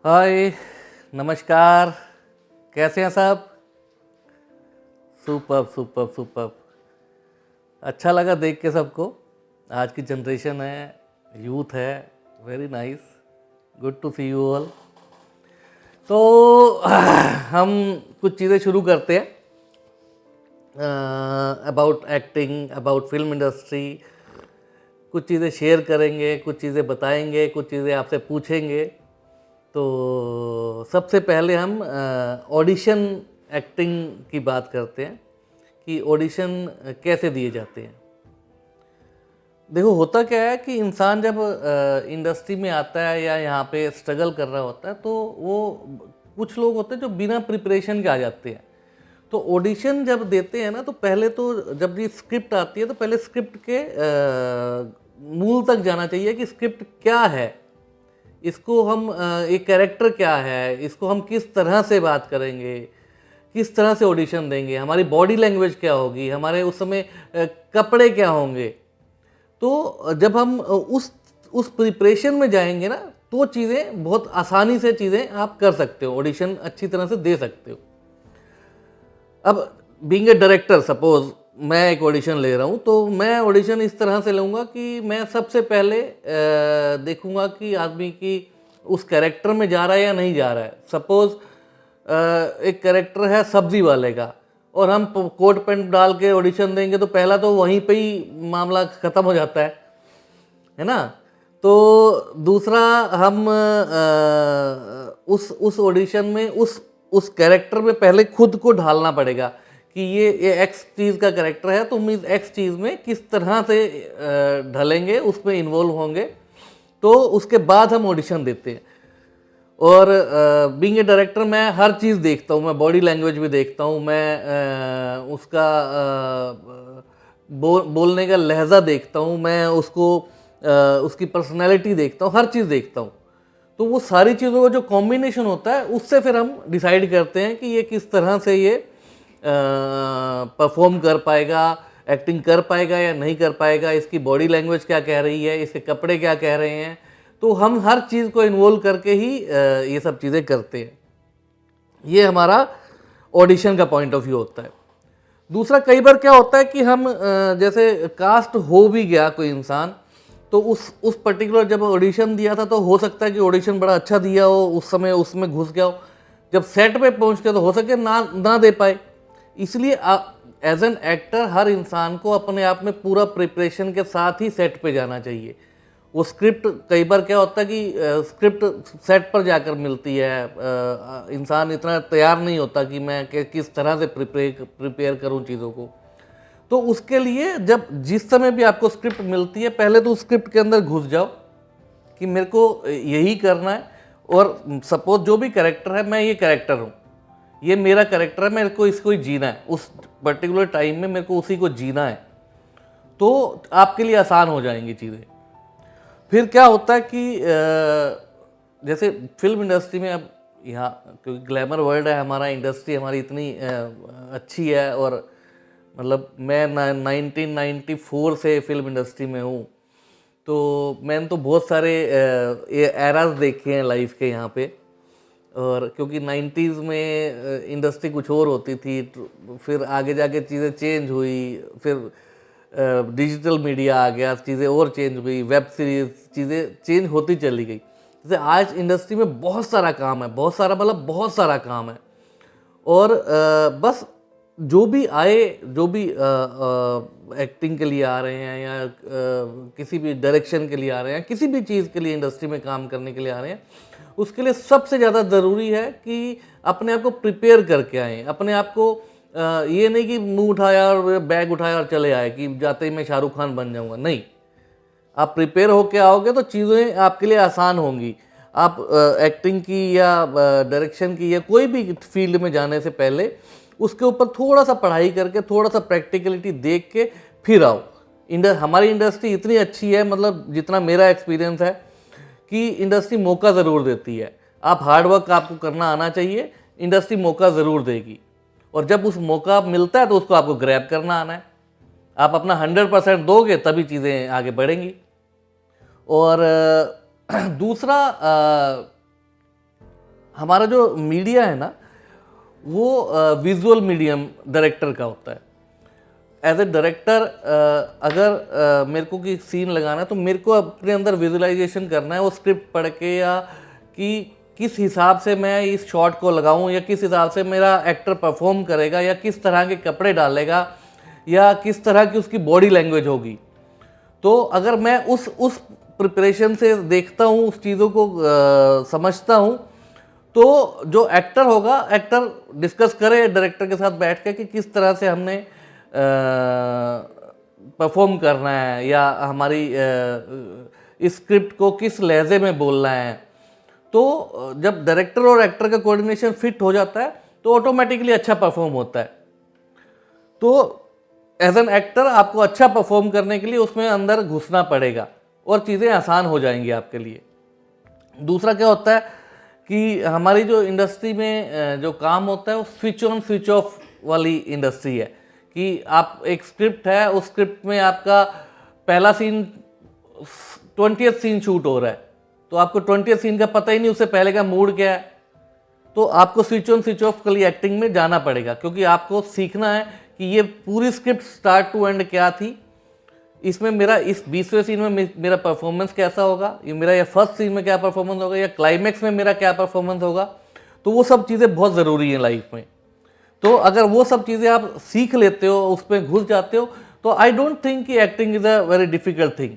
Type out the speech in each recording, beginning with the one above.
हाय, नमस्कार। कैसे हैं सब? Superb superb superb. अच्छा लगा देख के सबको। आज की जनरेशन है, यूथ है। Very nice, good to see you all. तो हम कुछ चीज़ें शुरू करते हैं about acting, about film industry. कुछ चीज़ें शेयर करेंगे, कुछ चीज़ें बताएंगे, कुछ चीज़ें आपसे पूछेंगे। तो सबसे पहले हम ऑडिशन एक्टिंग की बात करते हैं कि ऑडिशन कैसे दिए जाते हैं। देखो, होता क्या है कि इंसान जब इंडस्ट्री में आता है या यहाँ पे स्ट्रगल कर रहा होता है, तो वो कुछ लोग होते हैं जो बिना प्रिपरेशन के आ जाते हैं। तो ऑडिशन जब देते हैं ना, तो पहले तो जब ये स्क्रिप्ट आती है तो पहले स्क्रिप्ट के मूल तक जाना चाहिए कि स्क्रिप्ट क्या है, इसको हम एक कैरेक्टर क्या है, इसको हम किस तरह से बात करेंगे, किस तरह से ऑडिशन देंगे, हमारी बॉडी लैंग्वेज क्या होगी, हमारे उस समय कपड़े क्या होंगे। तो जब हम उस प्रिपरेशन में जाएंगे ना, तो चीज़ें बहुत आसानी से चीज़ें आप कर सकते हो, ऑडिशन अच्छी तरह से दे सकते हो। अब बीइंग ए डायरेक्टर, सपोज मैं एक ऑडिशन ले रहा हूँ, तो मैं ऑडिशन इस तरह से लूँगा कि मैं सबसे पहले देखूँगा कि आदमी की उस कैरेक्टर में जा रहा है या नहीं जा रहा है। सपोज एक कैरेक्टर है सब्जी वाले का, और हम कोट पैंट डाल के ऑडिशन देंगे, तो पहला तो वहीं पे ही मामला ख़त्म हो जाता है ना। तो दूसरा, हम उस ऑडिशन में उस कैरेक्टर में पहले खुद को ढालना पड़ेगा कि ये एक्स चीज़ का कैरेक्टर है, तो हम इस एक्स चीज़ में किस तरह से ढलेंगे, उसमें इन्वॉल्व होंगे। तो उसके बाद हम ऑडिशन देते हैं। और बीइंग ए डायरेक्टर मैं हर चीज़ देखता हूँ, मैं बॉडी लैंग्वेज भी देखता हूँ, मैं उसका बोलने का लहजा देखता हूँ, मैं उसकी पर्सनैलिटी देखता हूँ, हर चीज़ देखता हूँ। तो वो सारी चीज़ों का जो कॉम्बिनेशन होता है, उससे फिर हम डिसाइड करते हैं कि ये किस तरह से ये परफॉर्म कर पाएगा, एक्टिंग कर पाएगा या नहीं कर पाएगा, इसकी बॉडी लैंग्वेज क्या कह रही है, इसके कपड़े क्या कह रहे हैं। तो हम हर चीज़ को इन्वॉल्व करके ही ये सब चीज़ें करते हैं। ये हमारा ऑडिशन का पॉइंट ऑफ व्यू होता है। दूसरा, कई बार क्या होता है कि हम जैसे कास्ट हो भी गया कोई इंसान, तो उस पर्टिकुलर जब ऑडिशन दिया था, तो हो सकता है कि ऑडिशन बड़ा अच्छा दिया हो, उस समय उसमें घुस गया हो, जब सेट पे पहुंचते तो हो सके ना दे पाए। इसलिए एज एन एक्टर हर इंसान को अपने आप में पूरा प्रिपरेशन के साथ ही सेट पे जाना चाहिए। वो स्क्रिप्ट, कई बार क्या होता है कि स्क्रिप्ट सेट पर जाकर मिलती है, इंसान इतना तैयार नहीं होता कि मैं किस तरह से प्रिपेयर करूं चीज़ों को। तो उसके लिए जब जिस समय भी आपको स्क्रिप्ट मिलती है, पहले तो उस स्क्रिप्ट के अंदर घुस जाओ कि मेरे को यही करना है। और सपोज जो भी कैरेक्टर है, मैं ये कैरेक्टर हूँ, ये मेरा कैरेक्टर है, मेरे को इसको ही जीना है, उस पर्टिकुलर टाइम में मेरे को उसी को जीना है। तो आपके लिए आसान हो जाएंगी चीज़ें। फिर क्या होता है कि जैसे फिल्म इंडस्ट्री में, अब यहाँ क्योंकि ग्लैमर वर्ल्ड है हमारा, इंडस्ट्री हमारी इतनी अच्छी है, और मतलब मैं 1994 से फिल्म इंडस्ट्री में हूँ। तो मैंने तो बहुत सारे एराज देखे हैं लाइफ के यहाँ पे। और क्योंकि 90s में इंडस्ट्री कुछ और होती थी, फिर आगे जाके चीज़ें चेंज हुई, फिर डिजिटल मीडिया आ गया, चीज़ें और चेंज हुई, वेब सीरीज, चीज़ें चेंज होती चली गई। जैसे आज इंडस्ट्री में बहुत सारा काम है, बहुत सारा मतलब बहुत सारा काम है। और बस जो भी आए, जो भी एक्टिंग के लिए आ रहे हैं, या किसी भी डायरेक्शन के लिए आ रहे हैं, किसी भी चीज़ के लिए इंडस्ट्री में काम करने के लिए आ रहे हैं, उसके लिए सबसे ज़्यादा ज़रूरी है कि अपने आप को प्रिपेयर करके आएँ। अपने आप को ये नहीं कि मुंह उठाया और बैग उठाया और चले आए कि जाते ही मैं शाहरुख खान बन जाऊंगा। नहीं, आप प्रिपेयर होके आओगे तो चीज़ें आपके लिए आसान होंगी। आप एक्टिंग की या डायरेक्शन की या कोई भी फील्ड में जाने से पहले उसके ऊपर थोड़ा सा पढ़ाई करके, थोड़ा सा प्रैक्टिकलिटी देख के फिर आओ। हमारी इंडस्ट्री इतनी अच्छी है, मतलब जितना मेरा एक्सपीरियंस है, कि इंडस्ट्री मौका ज़रूर देती है। आप हार्डवर्क आपको करना आना चाहिए, इंडस्ट्री मौका ज़रूर देगी। और जब उस मौका मिलता है तो उसको आपको ग्रैब करना आना है। आप अपना 100% दोगे, तभी चीज़ें आगे बढ़ेंगी। और दूसरा, हमारा जो मीडिया है ना, वो विजुअल मीडियम डायरेक्टर का होता है। एज ए डायरेक्टर अगर मेरे को कोई सीन लगाना है तो मेरे को अपने अंदर विजुअलाइजेशन करना है, वो स्क्रिप्ट पढ़ के, या कि किस हिसाब से मैं इस शॉट को लगाऊं, या किस हिसाब से मेरा एक्टर परफॉर्म करेगा, या किस तरह के कपड़े डालेगा, या किस तरह की उसकी बॉडी लैंग्वेज होगी। तो अगर मैं उस प्रिपरेशन से देखता हूँ, उस चीज़ों को समझता हूँ, तो जो एक्टर होगा, एक्टर डिस्कस करे डायरेक्टर के साथ बैठ के कि किस तरह से हमने परफॉर्म करना है, या हमारी इस स्क्रिप्ट को किस लहजे में बोलना है। तो जब डायरेक्टर और एक्टर का कोऑर्डिनेशन फिट हो जाता है तो ऑटोमेटिकली अच्छा परफॉर्म होता है। तो एज एन एक्टर आपको अच्छा परफॉर्म करने के लिए उसमें अंदर घुसना पड़ेगा और चीज़ें आसान हो जाएंगी आपके लिए। दूसरा क्या होता है कि हमारी जो इंडस्ट्री में जो काम होता है वो स्विच ऑन स्विच ऑफ वाली इंडस्ट्री है, कि आप एक स्क्रिप्ट है, उस स्क्रिप्ट में आपका पहला सीन 20th सीन शूट हो रहा है, तो आपको 20th सीन का पता ही नहीं उससे पहले का मूड क्या है। तो आपको स्विच ऑन स्विच ऑफ के लिए एक्टिंग में जाना पड़ेगा, क्योंकि आपको सीखना है कि ये पूरी स्क्रिप्ट स्टार्ट टू एंड क्या थी, इसमें मेरा इस 20वें सीन में मेरा परफॉर्मेंस कैसा होगा, ये मेरा या फर्स्ट सीन में क्या परफॉर्मेंस होगा, या क्लाइमैक्स में मेरा क्या परफॉर्मेंस होगा। तो वो सब चीज़ें बहुत ज़रूरी हैं लाइफ में। तो अगर वो सब चीज़ें आप सीख लेते हो, उसमें घुस जाते हो, तो आई डोंट थिंक कि acting is a very difficult thing.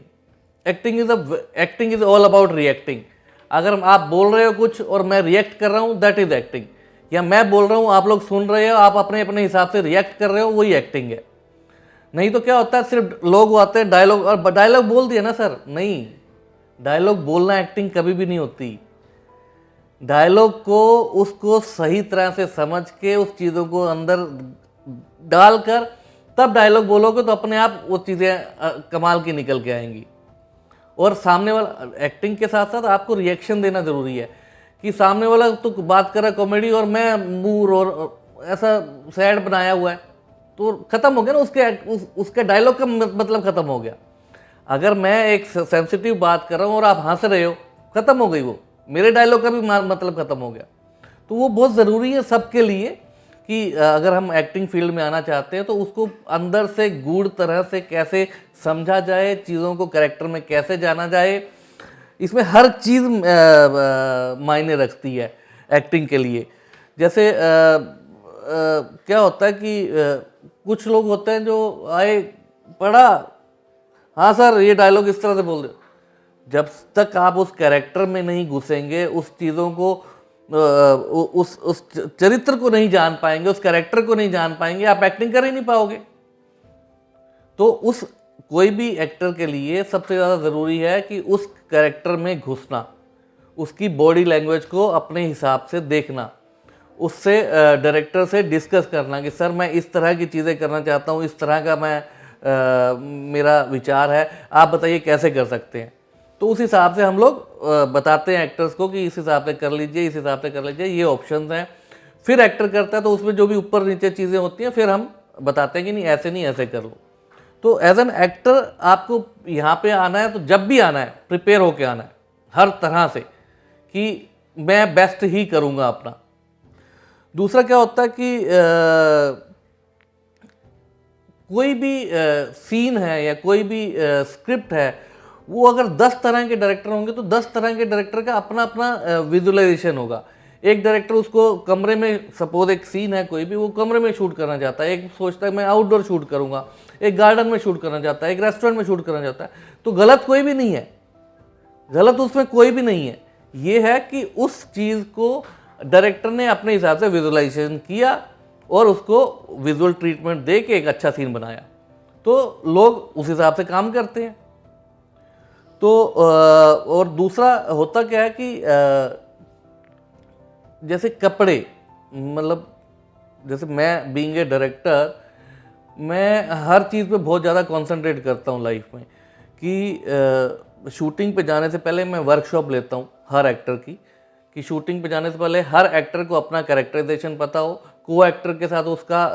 Acting is all about reacting. अगर आप बोल रहे हो कुछ और मैं रिएक्ट कर रहा हूँ, दैट इज़ एक्टिंग। या मैं बोल रहा हूँ, आप लोग सुन रहे हो, आप अपने अपने हिसाब से रिएक्ट कर रहे हो, वही एक्टिंग है। नहीं तो क्या होता है, सिर्फ लोग आते हैं डायलॉग, और डायलॉग बोल दिया ना सर, नहीं, डायलॉग बोलना एक्टिंग कभी भी नहीं होती। डायलॉग को उसको सही तरह से समझ के उस चीज़ों को अंदर डालकर तब डायलॉग बोलोगे तो अपने आप वो चीज़ें कमाल की निकल के आएंगी। और सामने वाला, एक्टिंग के साथ साथ आपको रिएक्शन देना ज़रूरी है, कि सामने वाला तो बात कर रहा है कॉमेडी और मैं मूड और ऐसा सैड बनाया हुआ है, तो ख़त्म हो गया ना, उसके डायलॉग का मतलब ख़त्म हो गया। अगर मैं एक सेंसिटिव बात कर रहा हूँ और आप हंस रहे हो, ख़त्म हो गई वो, मेरे डायलॉग का भी मतलब ख़त्म हो गया। तो वो बहुत ज़रूरी है सबके लिए कि अगर हम एक्टिंग फील्ड में आना चाहते हैं तो उसको अंदर से गूढ़ तरह से कैसे समझा जाए, चीज़ों को कैरेक्टर में कैसे जाना जाए, इसमें हर चीज़ मायने रखती है एक्टिंग के लिए। जैसे क्या होता है कि कुछ लोग होते हैं जो आए, पढ़ा, हाँ सर ये डायलॉग इस तरह से बोल दो। जब तक आप उस कैरेक्टर में नहीं घुसेंगे, उस चीज़ों को उस चरित्र को नहीं जान पाएंगे, उस कैरेक्टर को नहीं जान पाएंगे, आप एक्टिंग कर ही नहीं पाओगे। तो उस कोई भी एक्टर के लिए सबसे ज़्यादा ज़रूरी है कि उस कैरेक्टर में घुसना, उसकी बॉडी लैंग्वेज को अपने हिसाब से देखना, उससे डायरेक्टर से डिस्कस करना कि सर मैं इस तरह की चीज़ें करना चाहता हूँ, इस तरह का मेरा विचार है, आप बताइए कैसे कर सकते हैं। तो उस हिसाब से हम लोग बताते हैं एक्टर्स को कि इस हिसाब से कर लीजिए, इस हिसाब से कर लीजिए, ये ऑप्शंस हैं। फिर एक्टर करता है तो उसमें जो भी ऊपर नीचे चीज़ें होती हैं फिर हम बताते हैं कि नहीं ऐसे नहीं, ऐसे कर लो। तो एज एन एक्टर आपको यहाँ पे आना है, तो जब भी आना है प्रिपेयर होके आना है हर तरह से कि मैं बेस्ट ही करूँगा अपना। दूसरा क्या होता है कि कोई भी सीन है या कोई भी स्क्रिप्ट है, वो अगर 10 तरह के डायरेक्टर होंगे तो 10 तरह के डायरेक्टर का अपना अपना विजुअलाइजेशन होगा। एक डायरेक्टर उसको कमरे में, सपोज एक सीन है कोई भी, वो कमरे में शूट करना चाहता है, एक सोचता है मैं आउटडोर शूट करूँगा, एक गार्डन में शूट करना चाहता है, एक रेस्टोरेंट में शूट करना चाहता है। तो गलत कोई भी नहीं है, गलत उसमें कोई भी नहीं है। ये है कि उस चीज़ को डायरेक्टर ने अपने हिसाब से विजुअलाइजेशन किया और उसको विजुअल ट्रीटमेंट दे के एक अच्छा सीन बनाया, तो लोग उस हिसाब से काम करते हैं। तो और दूसरा होता क्या है कि जैसे कपड़े, मतलब जैसे मैं बीइंग ए डायरेक्टर, मैं हर चीज़ पे बहुत ज़्यादा कंसंट्रेट करता हूँ लाइफ में, कि शूटिंग पे जाने से पहले मैं वर्कशॉप लेता हूँ हर एक्टर की, कि शूटिंग पे जाने से पहले हर एक्टर को अपना कैरेक्टराइजेशन पता हो, को एक्टर के साथ उसका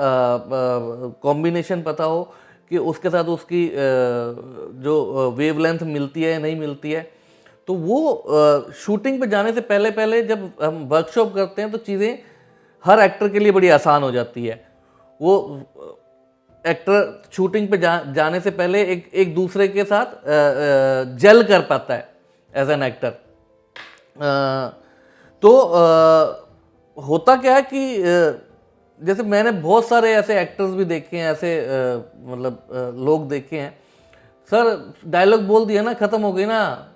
कॉम्बिनेशन पता हो, कि उसके साथ उसकी जो वेवलेंथ मिलती है या नहीं मिलती है। तो वो शूटिंग पे जाने से पहले पहले जब हम वर्कशॉप करते हैं तो चीज़ें हर एक्टर के लिए बड़ी आसान हो जाती है। वो एक्टर शूटिंग पे जाने से पहले एक दूसरे के साथ जेल कर पाता है एज एन एक्टर। तो होता क्या है कि जैसे मैंने बहुत सारे ऐसे एक्टर्स भी देखे हैं, ऐसे मतलब लोग देखे हैं, सर डायलॉग बोल दिया ना, ख़त्म हो गई ना।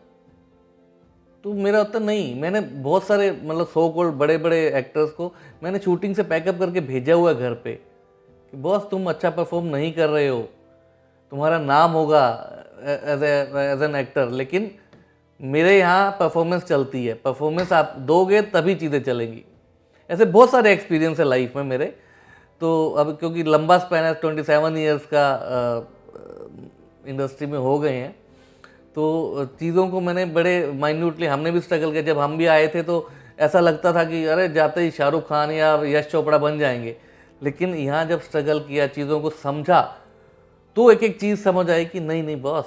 तो मेरा उत्तर नहीं, मैंने बहुत सारे मतलब सो कॉल्ड बड़े बड़े एक्टर्स को मैंने शूटिंग से पैकअप करके भेजा हुआ है घर पे कि बॉस तुम अच्छा परफॉर्म नहीं कर रहे हो, तुम्हारा नाम होगा एज एन एक्टर, लेकिन मेरे यहाँ परफॉर्मेंस चलती है, परफॉर्मेंस आप दोगे तभी चीज़ें चलेंगी। ऐसे बहुत सारे एक्सपीरियंस है लाइफ में मेरे। तो अब क्योंकि लंबा स्पैन है, 27 ईयर्स का इंडस्ट्री में हो गए हैं, तो चीज़ों को मैंने बड़े माइन्यूटली, हमने भी स्ट्रगल किया। जब हम भी आए थे तो ऐसा लगता था कि अरे जाते ही शाहरुख खान या यश चोपड़ा बन जाएंगे, लेकिन यहाँ जब स्ट्रगल किया, चीज़ों को समझा, तो एक एक चीज़ समझ आई कि नहीं नहीं बॉस,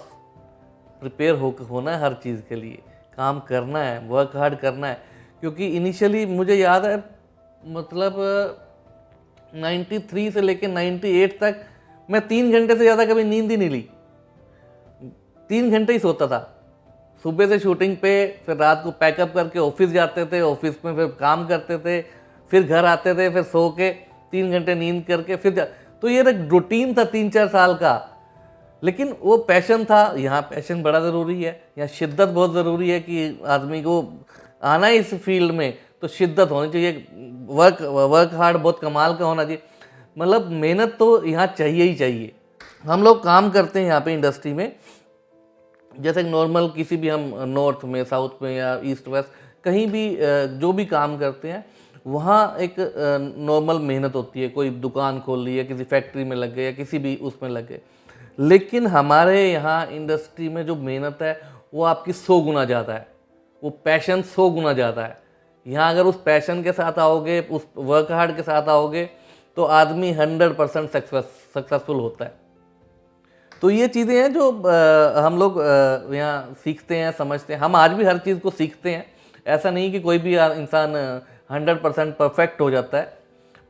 प्रिपेयर होना है हर चीज़ के लिए, काम करना है, वर्क हार्ड करना है। क्योंकि इनिशियली मुझे याद है, मतलब 93 से लेकर 98 तक मैं 3 घंटे से ज़्यादा कभी नींद ही नहीं ली। 3 घंटे ही सोता था, सुबह से शूटिंग पे, फिर रात को पैकअप करके ऑफिस जाते थे, ऑफिस में फिर काम करते थे, फिर घर आते थे, फिर सो के 3 घंटे नींद करके फिर तो ये एक रूटीन था 3-4 साल का। लेकिन वो पैशन था, यहाँ पैशन बड़ा ज़रूरी है, यहाँ शिद्दत बहुत ज़रूरी है कि आदमी को आना है इस फील्ड में तो शिद्दत होनी चाहिए, वर्क हार्ड बहुत कमाल का होना चाहिए, मतलब मेहनत तो यहाँ चाहिए ही चाहिए। हम लोग काम करते हैं यहाँ पे इंडस्ट्री में, जैसे नॉर्मल किसी भी हम नॉर्थ में, साउथ में या ईस्ट वेस्ट कहीं भी जो भी काम करते हैं, वहाँ एक नॉर्मल मेहनत होती है। कोई दुकान खोल ली है, किसी फैक्ट्री में लग गए या किसी भी उसमें लग गए, लेकिन हमारे यहाँ इंडस्ट्री में जो मेहनत है वो आपकी 100 गुना ज़्यादा है, वो पैशन 100 गुना ज़्यादा है। यहाँ अगर उस पैशन के साथ आओगे, उस वर्क हार्ड के साथ आओगे, तो आदमी 100% सक्सेसफुल होता है। तो ये चीज़ें हैं जो हम लोग यहाँ सीखते हैं, समझते हैं। हम आज भी हर चीज़ को सीखते हैं, ऐसा नहीं कि कोई भी इंसान 100% परफेक्ट हो जाता है,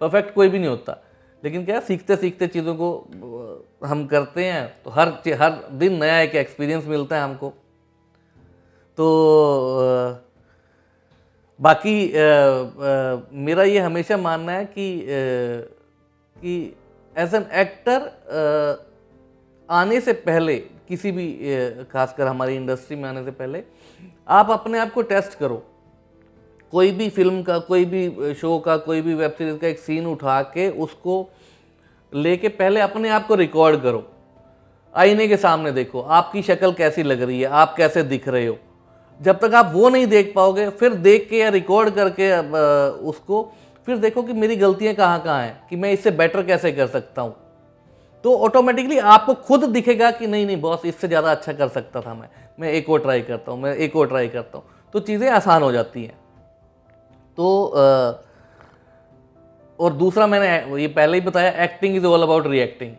परफेक्ट कोई भी नहीं होता, लेकिन क्या सीखते सीखते चीज़ों को हम करते हैं, तो हर दिन नया एक एक्सपीरियंस मिलता है हमको। तो बाकी मेरा ये हमेशा मानना है कि एज एन एक्टर आने से पहले, किसी भी खासकर हमारी इंडस्ट्री में आने से पहले, आप अपने आप को टेस्ट करो। कोई भी फिल्म का, कोई भी शो का, कोई भी वेब सीरीज़ का एक सीन उठा के उसको लेके पहले अपने आप को रिकॉर्ड करो, आईने के सामने देखो आपकी शक्ल कैसी लग रही है, आप कैसे दिख रहे हो। जब तक आप वो नहीं देख पाओगे, फिर देख के या रिकॉर्ड करके उसको फिर देखो कि मेरी गलतियाँ कहाँ कहाँ हैं, कि मैं इससे बेटर कैसे कर सकता हूँ। तो ऑटोमेटिकली आपको खुद दिखेगा कि नहीं नहीं बॉस, इससे ज़्यादा अच्छा कर सकता था मैं एक और ट्राई करता हूँ, मैं एक और ट्राई करता हूँ, तो चीज़ें आसान हो जाती हैं। तो और दूसरा मैंने ये पहले ही बताया, acting is all about reacting.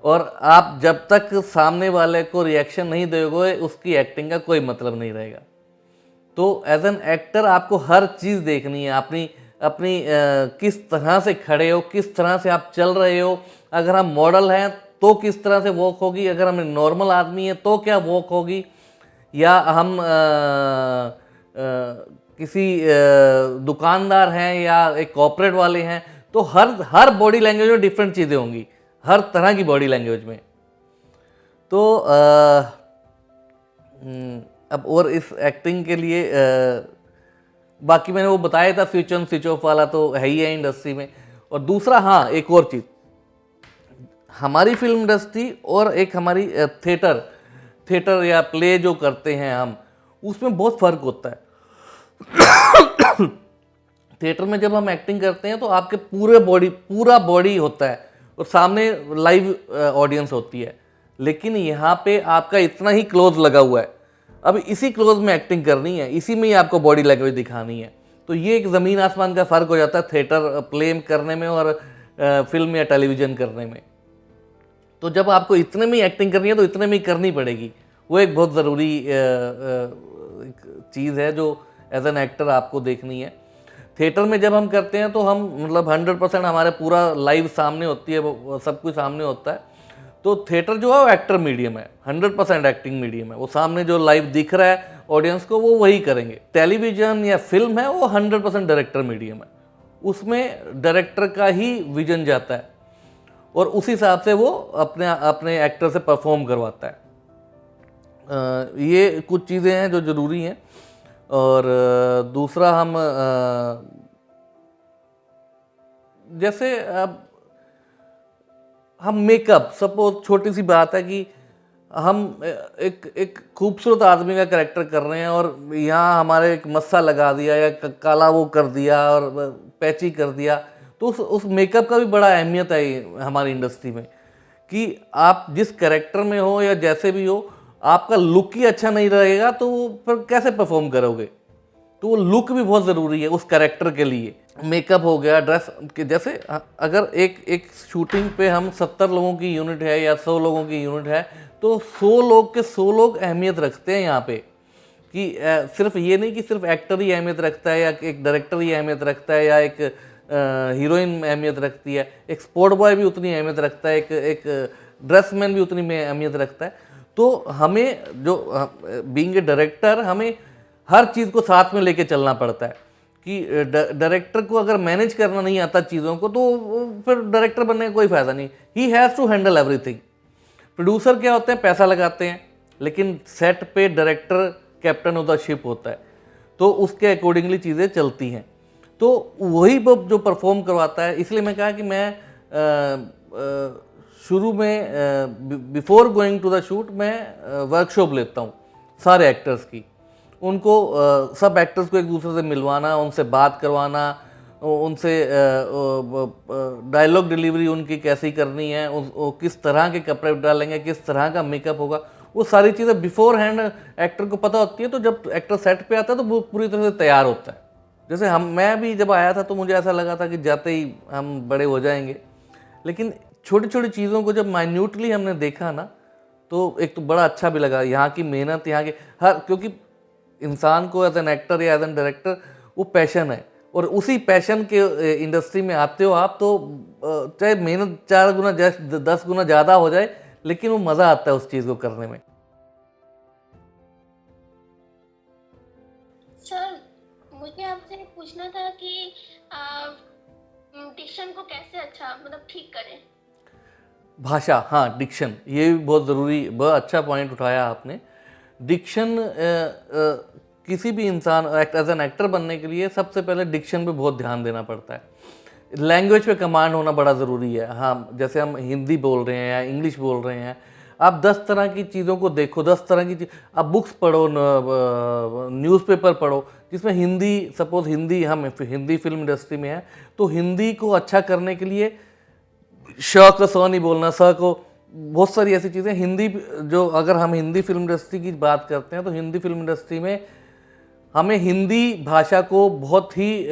और आप जब तक सामने वाले को रिएक्शन नहीं दोगे, उसकी एक्टिंग का कोई मतलब नहीं रहेगा। तो एज एन एक्टर आपको हर चीज़ देखनी है, अपनी किस तरह से खड़े हो, किस तरह से आप चल रहे हो। अगर हम मॉडल हैं तो किस तरह से वॉक होगी, अगर हम नॉर्मल आदमी हैं तो क्या वॉक होगी, या हम किसी दुकानदार हैं या एक कॉर्पोरेट वाले हैं, तो हर बॉडी लैंग्वेज में डिफरेंट चीज़ें होंगी, हर तरह की बॉडी लैंग्वेज में। तो अब और इस एक्टिंग के लिए बाकी मैंने वो बताया था, स्विच ऑन स्विच ऑफ वाला तो है ही है इंडस्ट्री में। और दूसरा, हाँ, एक और चीज़, हमारी फिल्म इंडस्ट्री और एक हमारी थिएटर या प्ले जो करते हैं हम, उसमें बहुत फ़र्क होता है। थिएटर में जब हम एक्टिंग करते हैं तो आपके पूरा बॉडी होता है और सामने लाइव ऑडियंस होती है, लेकिन यहाँ पे आपका इतना ही क्लोज लगा हुआ है। अब इसी क्लोज में एक्टिंग करनी है, इसी में ही आपको बॉडी लैंग्वेज दिखानी है। तो ये एक ज़मीन आसमान का फ़र्क हो जाता है थिएटर प्ले करने में और फिल्म या टेलीविज़न करने में। तो जब आपको इतने में ही एक्टिंग करनी है तो इतने में ही करनी पड़ेगी, वो एक बहुत ज़रूरी एक चीज़ है जो एज एन एक्टर आपको देखनी है। थिएटर में जब हम करते हैं तो हम मतलब 100% हमारे पूरा लाइव सामने होती है, वो सब कुछ सामने होता है। तो थिएटर जो है वो एक्टर मीडियम है, 100% एक्टिंग मीडियम है। वो सामने जो लाइव दिख रहा है ऑडियंस को वो वही करेंगे। टेलीविज़न या फिल्म है वो 100% डायरेक्टर मीडियम है, उसमें डायरेक्टर का ही विजन जाता है और उस हिसाब से वो अपने अपने एक्टर से परफॉर्म करवाता है। ये कुछ चीज़ें हैं जो ज़रूरी हैं। और दूसरा हम जैसे अब हम मेकअप, सपोज छोटी सी बात है कि हम एक खूबसूरत आदमी का कैरेक्टर कर रहे हैं और यहाँ हमारे एक मस्सा लगा दिया या काला वो कर दिया और पैची कर दिया, तो उस मेकअप का भी बड़ा अहमियत है हमारी इंडस्ट्री में कि आप जिस कैरेक्टर में हो या जैसे भी हो, आपका लुक ही अच्छा नहीं रहेगा तो फिर कैसे परफॉर्म करोगे। तो वो लुक भी बहुत ज़रूरी है उस कैरेक्टर के लिए। मेकअप हो गया, ड्रेस के, जैसे अगर एक शूटिंग पे हम 70 लोगों की यूनिट है या 100 लोगों की यूनिट है तो 100 लोग के 100 लोग अहमियत रखते हैं यहाँ पे, कि सिर्फ ये नहीं कि सिर्फ एक्टर ही अहमियत रखता है या एक डायरेक्टर ही अहमियत रखता है या एक हीरोइन अहमियत रखती है, एक स्पोर्ट बॉय भी उतनी अहमियत रखता है, एक ड्रेसमैन भी उतनी में अहमियत रखता है। तो हमें जो बीइंग ए डायरेक्टर हमें हर चीज़ को साथ में लेके चलना पड़ता है कि डायरेक्टर को अगर मैनेज करना नहीं आता चीज़ों को तो फिर डायरेक्टर बनने का कोई फ़ायदा नहीं। He has to handle everything. Producer क्या होते हैं, पैसा लगाते हैं, लेकिन सेट पे director captain of the ship होता है, तो उसके अकॉर्डिंगली चीज़ें चलती हैं। तो वही जो परफॉर्म करवाता है। इसलिए मैं कहा कि मैं शुरू में before going to the shoot मैं वर्कशॉप लेता हूँ सारे एक्टर्स की, उनको सब एक्टर्स को एक दूसरे से मिलवाना, उनसे बात करवाना, उनसे डायलॉग डिलीवरी उनकी कैसी करनी है, किस तरह के कपड़े डालेंगे, किस तरह का मेकअप होगा, वो सारी चीज़ें बिफोर हैंड एक्टर को पता होती है। तो जब एक्टर सेट पे आता है तो वो पूरी तरह से तैयार होता है। जैसे मैं भी जब आया था तो मुझे ऐसा लगा था कि जाते ही हम बड़े हो जाएंगे, लेकिन छोटी छोटी चीज़ों को जब माइन्यूटली हमने देखा ना तो एक तो बड़ा अच्छा भी लगा। यहाँ की मेहनत, यहाँ के क्योंकि इंसान को एज एन एक्टर या एज एन डायरेक्टर वो पैशन है, और उसी पैशन के इंडस्ट्री में आते हो आप तो चाहे मेहनत 4 गुना 10 गुना ज़्यादा हो जाए, लेकिन वो मज़ा आता है उस चीज़ को करने में। सर, मुझे आपसे पूछना था कि डिक्शन को कैसे अच्छा मतलब ठीक करें। भाषा, हाँ डिक्शन, ये भी बहुत ज़रूरी, बहुत अच्छा पॉइंट उठाया आपने। डिक्शन किसी भी इंसान एज एन एक्टर बनने के लिए सबसे पहले डिक्शन पे बहुत ध्यान देना पड़ता है। लैंग्वेज पे कमांड होना बड़ा ज़रूरी है। हाँ, जैसे हम हिंदी बोल रहे हैं या इंग्लिश बोल रहे हैं, आप 10 तरह की चीज़ों को देखो, 10 तरह की चीज़, आप बुक्स पढ़ो, न्यूज़पेपर पढ़ो जिसमें हिंदी, सपोज हिंदी, हम हिंदी फिल्म इंडस्ट्री में है तो हिंदी को अच्छा करने के लिए श को स नहीं बोलना, स को, बहुत सारी ऐसी चीज़ें हिंदी जो, अगर हम हिंदी फिल्म इंडस्ट्री की बात करते हैं तो हिंदी फिल्म इंडस्ट्री में हमें हिंदी भाषा को बहुत ही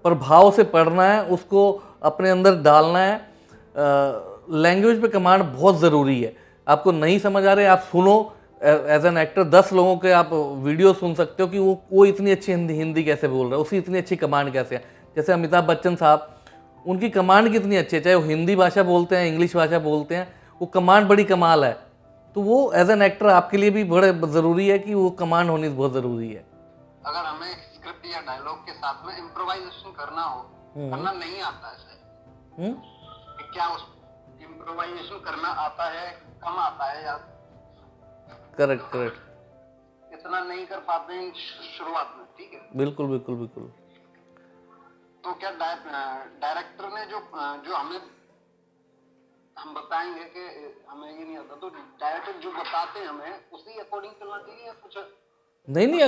प्रभाव से पढ़ना है, उसको अपने अंदर डालना है। लैंग्वेज पे कमांड बहुत ज़रूरी है। आपको नहीं समझ आ रहे, आप सुनो, एज एन एक्टर 10 लोगों के आप वीडियो सुन सकते हो कि वो इतनी अच्छी हिंदी कैसे बोल रहा है, उसकी इतनी अच्छी कमांड कैसे है। जैसे अमिताभ बच्चन साहब, उनकी कमांड कितनी अच्छी है, चाहे वो हिंदी भाषा बोलते हैं, इंग्लिश भाषा बोलते हैं, वो कमांड बड़ी कमाल है। तो वो एज एन एक्टर आपके लिए भी बड़े ज़रूरी है कि वो कमांड होनी बहुत ज़रूरी है। अगर हमें स्क्रिप्ट या डायलॉग के साथ में इम्प्रोवाइजेशन करना हो, करना नहीं आता है सर, क्या उस इम्प्रोवाइजेशन करना आता है, कम आता है, या करेक्ट इतना नहीं कर पाते हैं शुरुआत में, ठीक है? बिल्कुल बिल्कुल बिल्कुल। तो क्या डायरेक्टर ने जो हम बताएंगे कि हमें ये नहीं आता, तो डायरेक्टर जो बताते हैं हमें उसी अकॉर्डिंग चलना चाहिए या कुछ नहीं,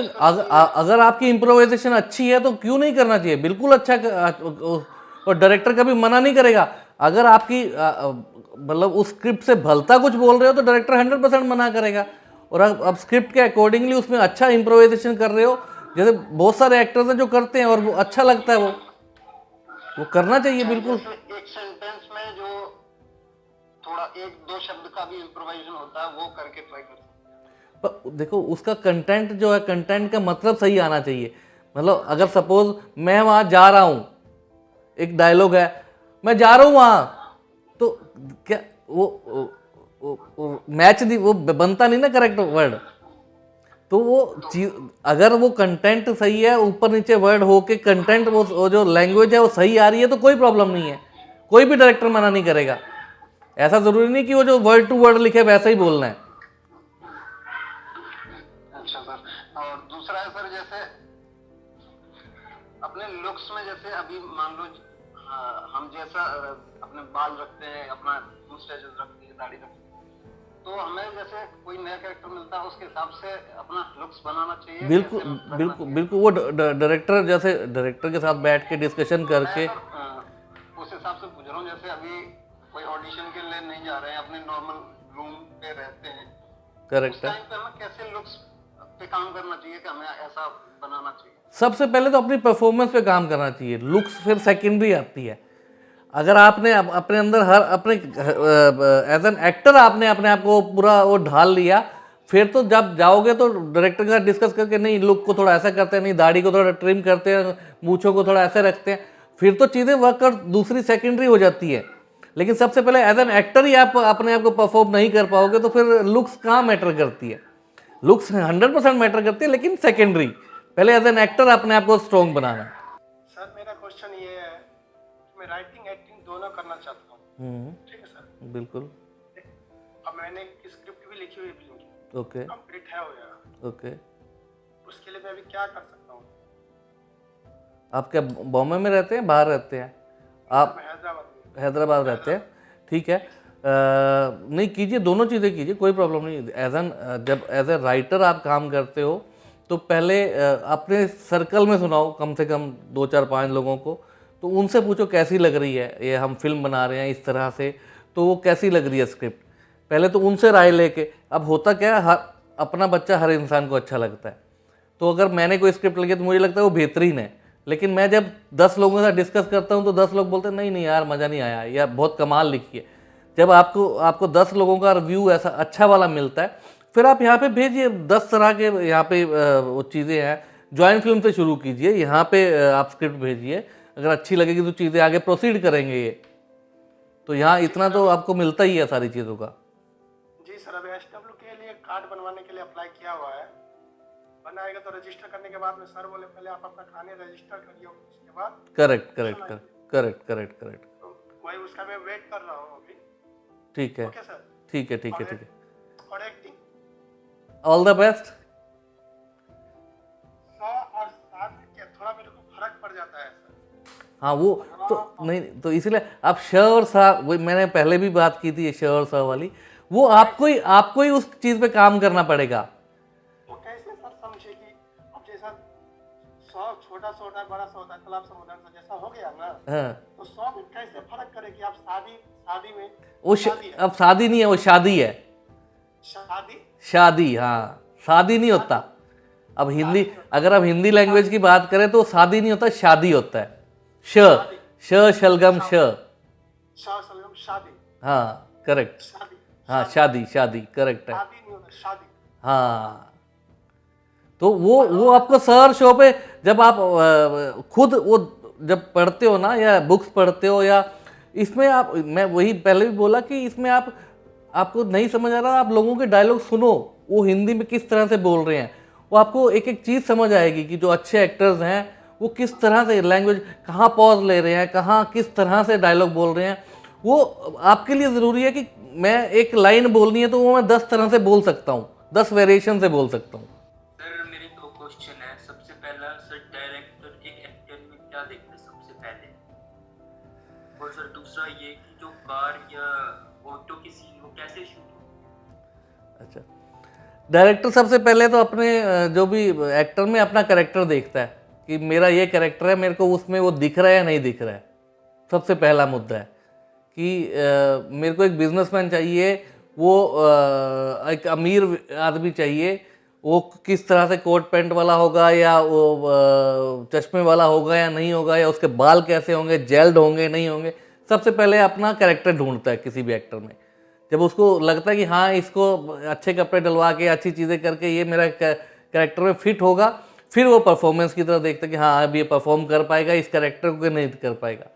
अगर आपकी इम्प्रोवाइजेशन अच्छी है तो क्यों नहीं करना चाहिए, बिल्कुल अच्छा। और डायरेक्टर कभी मना नहीं करेगा। अगर आपकी मतलब उस स्क्रिप्ट से भलता कुछ बोल रहे हो तो डायरेक्टर 100% मना करेगा। और अब स्क्रिप्ट के अकॉर्डिंगली उसमें अच्छा इम्प्रोवाइजेशन कर रहे हो, जैसे बहुत सारे एक्टर्स हैं जो करते हैं और वो अच्छा लगता है, वो करना चाहिए बिल्कुल। एक सेंटेंस में जो थोड़ा 1-2 शब्द का भी इम्प्रोवाइजेशन होता है वो करके ट्राई करते हैं। पर देखो उसका कंटेंट जो है, कंटेंट का मतलब सही आना चाहिए। मतलब अगर सपोज मैं वहाँ जा रहा हूँ, एक डायलॉग है, मैं जा रहा हूँ वहाँ, तो क्या वो मैच नहीं, वो बनता नहीं ना करेक्ट वर्ड। तो वो चीज, अगर वो कंटेंट सही है, ऊपर नीचे वर्ड हो के कंटेंट वो जो लैंग्वेज है वो सही आ रही है, तो कोई प्रॉब्लम नहीं है, कोई भी डायरेक्टर मना नहीं करेगा। ऐसा जरूरी नहीं कि वो जो वर्ड टू वर्ड लिखे वैसा ही बोलना है। अच्छा सर, और दूसरा है सर, जैसे अपने लुक्स में, जैसे अभी मान लो हम जैसा अपने बाल रखते हैं, अपना मुस्टैच रखते हैं, दाढ़ी रखते हैं, तो हमें जैसे कोई नया कैरेक्टर मिलता है उसके हिसाब से अपना लुक्स बनाना चाहिए। बिल्कुल बिल्कुल बिल्कुल, वो डायरेक्टर जैसे डायरेक्टर के साथ बैठ के डिस्कशन करके उस हिसाब से पूछ रहा हूँ। जैसे अभी कोई ऑडिशन के लिए नहीं जा रहे हैं, अपने नॉर्मल रूम पे रहते हैं, करेक्ट उस है। टाइम पे हमें कैसे लुक्स पे काम करना चाहिए कि हमें ऐसा बनाना चाहिए? सबसे पहले तो अपनी परफॉर्मेंस पे काम करना चाहिए, लुक्स फिर सेकेंडरी आती है। अगर आपने अपने अंदर हर अपने एज एन एक्टर आपने अपने आप को पूरा वो ढाल लिया, फिर तो जब जाओगे तो डायरेक्टर के साथ डिस्कस करके, नहीं लुक को थोड़ा ऐसा करते हैं, नहीं दाढ़ी को थोड़ा ट्रिम करते हैं, मूछों को थोड़ा ऐसे रखते हैं, फिर तो चीज़ें वर्कआउट दूसरी सेकेंडरी हो जाती है। लेकिन सबसे पहले एज एन एक्टर ही आप अपने आप को परफॉर्म नहीं कर पाओगे, तो फिर लुक्स कहाँ मैटर करती है? लुक्स 100% मैटर करती है, लेकिन सेकेंडरी। पहले एज एन एक्टर अपने आप को स्ट्रॉन्ग बनाना। सर मेरा क्वेश्चन ये है, मैं राइटिंग एक्टिंग दोनों करना चाहता हूँ, ठीक है सर? बिल्कुल। अब मैंने एक स्क्रिप्ट भी लिखी हुई फिल्म की, ओके कंप्लीट है हो गया, ओके। उसके लिए मैं अभी क्या कर सकता हूँ? आप क्या बॉम्बे में रहते हैं, बाहर रहते हैं? आप मैं हैदराबाद में। हैदराबाद रहते हैं, ठीक है। नहीं कीजिए, दोनों चीज़ें कीजिए, कोई प्रॉब्लम नहीं। जब एज ए राइटर आप काम करते हो तो पहले अपने सर्कल में सुनाओ, कम से कम 2 4 5 लोगों को, तो उनसे पूछो कैसी लग रही है ये, हम फिल्म बना रहे हैं इस तरह से, तो वो कैसी लग रही है स्क्रिप्ट। पहले तो उनसे राय लेके, अब होता क्या है, अपना बच्चा हर इंसान को अच्छा लगता है। तो अगर मैंने कोई स्क्रिप्ट लिखी तो मुझे लगता है वो बेहतरीन है, लेकिन मैं जब 10 लोगों के साथ डिस्कस करता हूँ तो 10 लोग बोलते हैं नहीं नहीं यार मज़ा नहीं आया, या बहुत कमाल लिखी है। जब आपको 10 लोगों का रिव्यू ऐसा अच्छा वाला मिलता है, फिर आप यहाँ पे भेजिए 10 तरह के, यहाँ पे वो चीज़ें हैं। जॉइंट फिल्म से शुरू कीजिए, यहाँ पे आप स्क्रिप्ट भेजिए, अगर अच्छी लगेगी तो चीज़ें आगे प्रोसीड करेंगे ये। तो यहाँ इतना तो आपको मिलता ही है सारी चीज़ों का। जी सर, अभी एसडब्ल्यू के लिए कार्ड बनवाने के लिए अप्लाई किया हुआ है, बनाएगा तो रजिस्टर करने के बाद में सर बोले पहले आप अपना खाने रजिस्टर करिए, उसके बाद। Correct correct correct correct correct. तो वही उसका मैं वेट कर रहा हूँ अभी। ठीक है ओके सर, ठीक है ठीक है ठीक है। और acting all the best. Sir और साथ में क्या थोड़ा मेरे को फर्क पड़ जाता है सर? हाँ वो तो नहीं, तो इसलिए आप श और सा, वही मैंने पहले भी बात की थी, ये श और सा वाली, वो आपको ही उस चीज़ पे काम करना पड़ेगा। तो कैसे सर समझे कि अब जैसा 100 छोटा सा होता है, बड़ा सा होता है, तालाब समुद्र सा जैसा हो गया ना, हाँ तो 100 में कैसे फर्क करे कि आप शादी में वो अब शादी नहीं है, वो शादी है। शादी, हाँ शादी नहीं होता। अब हिंदी, अगर आप हिंदी लैंग्वेज की बात करें तो शादी नहीं होता, शादी होता है। शलगम शादी। हाँ करेक्ट, शादी। हाँ शादी शादी करेक्ट है। शादी नहीं होता, शादी। हाँ तो वो आपको सर शो पे जब आप खुद वो जब पढ़ते हो ना, या बुक्स पढ़ते हो, या इसमें आप, मैं वही पहले भी बोला कि इसमें आपको नहीं समझ आ रहा, आप लोगों के डायलॉग सुनो, वो हिंदी में किस तरह से बोल रहे हैं, वो आपको एक एक चीज़ समझ आएगी कि जो अच्छे एक्टर्स हैं वो किस तरह से लैंग्वेज, कहाँ पॉज ले रहे हैं, कहाँ किस तरह से डायलॉग बोल रहे हैं। वो आपके लिए ज़रूरी है कि मैं एक लाइन बोलनी है तो वो मैं 10 तरह से बोल सकता हूँ, 10 वेरिएशन से बोल सकता हूँ। सर मेरे 2 क्वेश्चन है। सबसे पहला सर, डायरेक्टर एक एक्टर में क्या देखते हैं सबसे पहले, और सर दूसरा ये कि जो कार या ऑटो की सीन वो कैसे शूट हो? अच्छा, डायरेक्टर सबसे पहले तो अपने जो भी एक्टर में अपना कैरेक्टर देखता है कि मेरा ये कैरेक्टर है, मेरे को उसमें वो दिख रहा है या नहीं दिख रहा है। सबसे पहला मुद्दा है कि मेरे को एक बिजनेसमैन चाहिए, वो एक अमीर आदमी चाहिए, वो किस तरह से कोट पैंट वाला होगा, या वो चश्मे वाला होगा या नहीं होगा, या उसके बाल कैसे होंगे, जेल्ड होंगे नहीं होंगे। सबसे पहले अपना कैरेक्टर ढूंढता है किसी भी एक्टर में। जब उसको लगता है कि हाँ इसको अच्छे कपड़े डलवा के अच्छी चीज़ें करके ये मेरा कैरेक्टर में फिट होगा, फिर वो परफॉर्मेंस की तरफ देखता है कि हाँ अब ये परफॉर्म कर पाएगा इस कैरेक्टर को, नहीं कर पाएगा।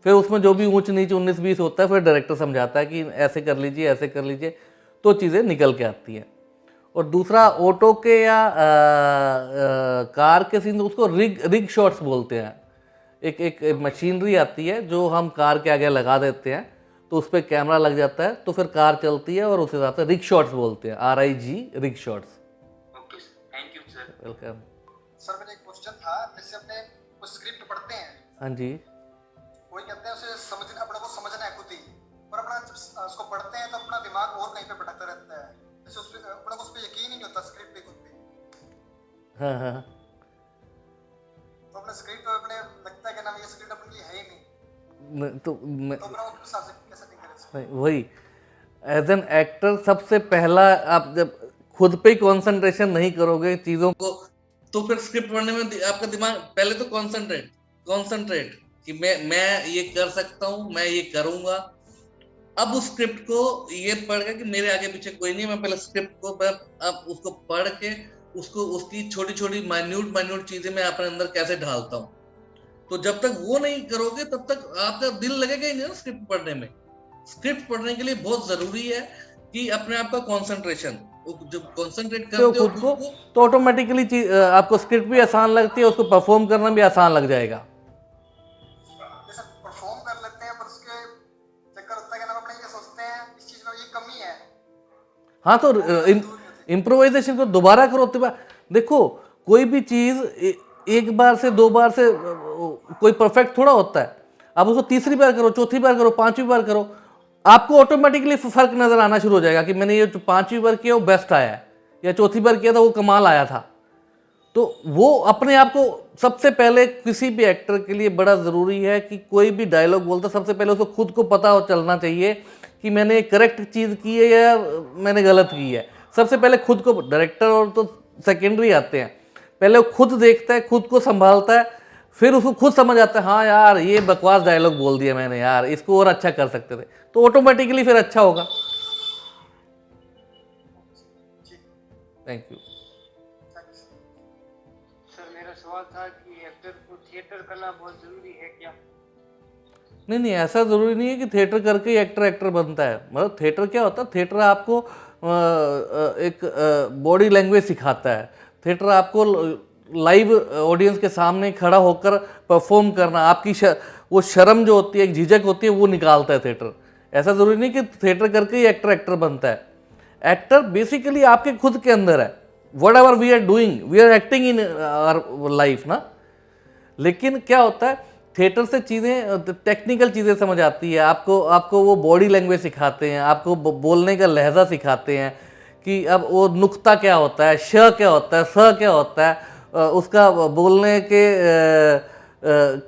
फिर उसमें जो भी ऊंच नीच 19-20 होता है, फिर डायरेक्टर समझाता है कि ऐसे कर लीजिए, ऐसे कर लीजिए, तो चीज़ें निकल के आती हैं। और दूसरा ऑटो के या कार के सीन, उसको रिग शॉट्स बोलते हैं। एक मशीनरी आती है जो हम कार के आगे लगा देते हैं, तो उस पर कैमरा लग जाता है, तो फिर कार चलती है, और उस हिसाब से रिग शॉट्स बोलते हैं, RIG rig shots. Okay, thank you sir. Welcome. Sir मेरा एक क्वेश्चन था, जैसे अपने कुछ स्क्रिप्ट पढ़ते हैं, हाँ जी। कोई कहते हैं उसे समझना, अपने को समझना है खुद ही, और अपना जब उसको पढ़ते हैं तो अपना दिमाग और कहीं पे भटकता रहता है, जैसे उस पे अपने को उस पे यकीन ही नहीं होता स्क्रिप्ट पे खुद पे। हाँ हाँ। तो अपने स्क्रिप्ट पे अपने लगता है कि ना ये स्क्रिप्ट अपने लिए है ही नहीं, तो तो अपना वो किस हिसाब से कैसे नहीं करें? वही एज एन एक्टर सबसे पहला, आप जब खुद पे ही कंसंट्रेशन नहीं करोगे चीज़ों को, तो फिर स्क्रिप्ट पढ़ने में आपका दिमाग पहले तो कंसंट्रेट कि मैं ये कर सकता हूँ, मैं ये करूँगा। अब उस स्क्रिप्ट को ये पढ़ के कि मेरे आगे पीछे कोई नहीं है, मैं पहले स्क्रिप्ट को अब उसको पढ़ के उसको उसकी छोटी छोटी माइन्यूट चीज़ें मैं अपने अंदर कैसे ढालता हूँ। तो जब तक वो नहीं करोगे तब तक आपका दिल लगेगा ही नहीं ना स्क्रिप्ट पढ़ने में। स्क्रिप्ट पढ़ने के लिए बहुत जरूरी है कि अपने आप का कंसंट्रेशन, जब कंसंट्रेट करते हो खुद को, तो ऑटोमेटिकली आपको स्क्रिप्ट भी आसान लगती है, उसको परफॉर्म करना भी आसान लग जाएगा। जैसे परफॉर्म कर लेते हैं पर उसके चक्कर होता है कि ना अपने ये सोचते हैं इस चीज में ये कमी है। हाँ, तो इम्प्रोवाइजेशन को दोबारा करो। देखो कोई भी चीज़ एक बार से 2 बार से कोई परफेक्ट थोड़ा होता है। आप उसको तीसरी बार करो, चौथी बार करो, 5वीं बार करो, आपको ऑटोमेटिकली फर्क नजर आना शुरू हो जाएगा कि मैंने ये जो 5वीं बार किया वो बेस्ट आया है, या चौथी बार किया था वो कमाल आया था। तो वो अपने आप को, सबसे पहले किसी भी एक्टर के लिए बड़ा ज़रूरी है कि कोई भी डायलॉग बोलता, सबसे पहले उसको खुद को पता हो चलना चाहिए कि मैंने करेक्ट चीज़ की है या मैंने गलत की है। सबसे पहले खुद को, डायरेक्टर और तो सेकेंडरी आते हैं, पहले वो खुद देखता है, खुद को संभालता है, फिर उसको खुद समझ आता है हाँ यार ये बकवास डायलॉग बोल दिया मैंने, यार इसको और अच्छा कर सकते थे, तो ऑटोमेटिकली फिर अच्छा होगा। Thank you. सर मेरा सवाल था कि एक्टर को थिएटर करना बहुत जरूरी है क्या? नहीं, ऐसा ज़रूरी नहीं है कि थिएटर करके ही एक्टर बनता है। मतलब थिएटर क्या होता है, थिएटर आपको एक बॉडी लैंग्वेज सिखाता है। थिएटर आपको लाइव ऑडियंस के सामने खड़ा होकर परफॉर्म करना, आपकी वो शर्म जो होती है, एक झिझक होती है, वो निकालता है थिएटर। ऐसा ज़रूरी नहीं कि थिएटर करके ही एक्टर बनता है। एक्टर बेसिकली आपके खुद के अंदर है। Whatever we are doing, we are acting in our life ना। लेकिन क्या होता है, थिएटर से चीज़ें, टेक्निकल चीज़ें समझ आती है आपको वो बॉडी लैंग्वेज सिखाते हैं, आपको बोलने का लहजा सिखाते हैं कि अब वो नुक्ता क्या होता है, श क्या होता है, स क्या होता है, उसका बोलने के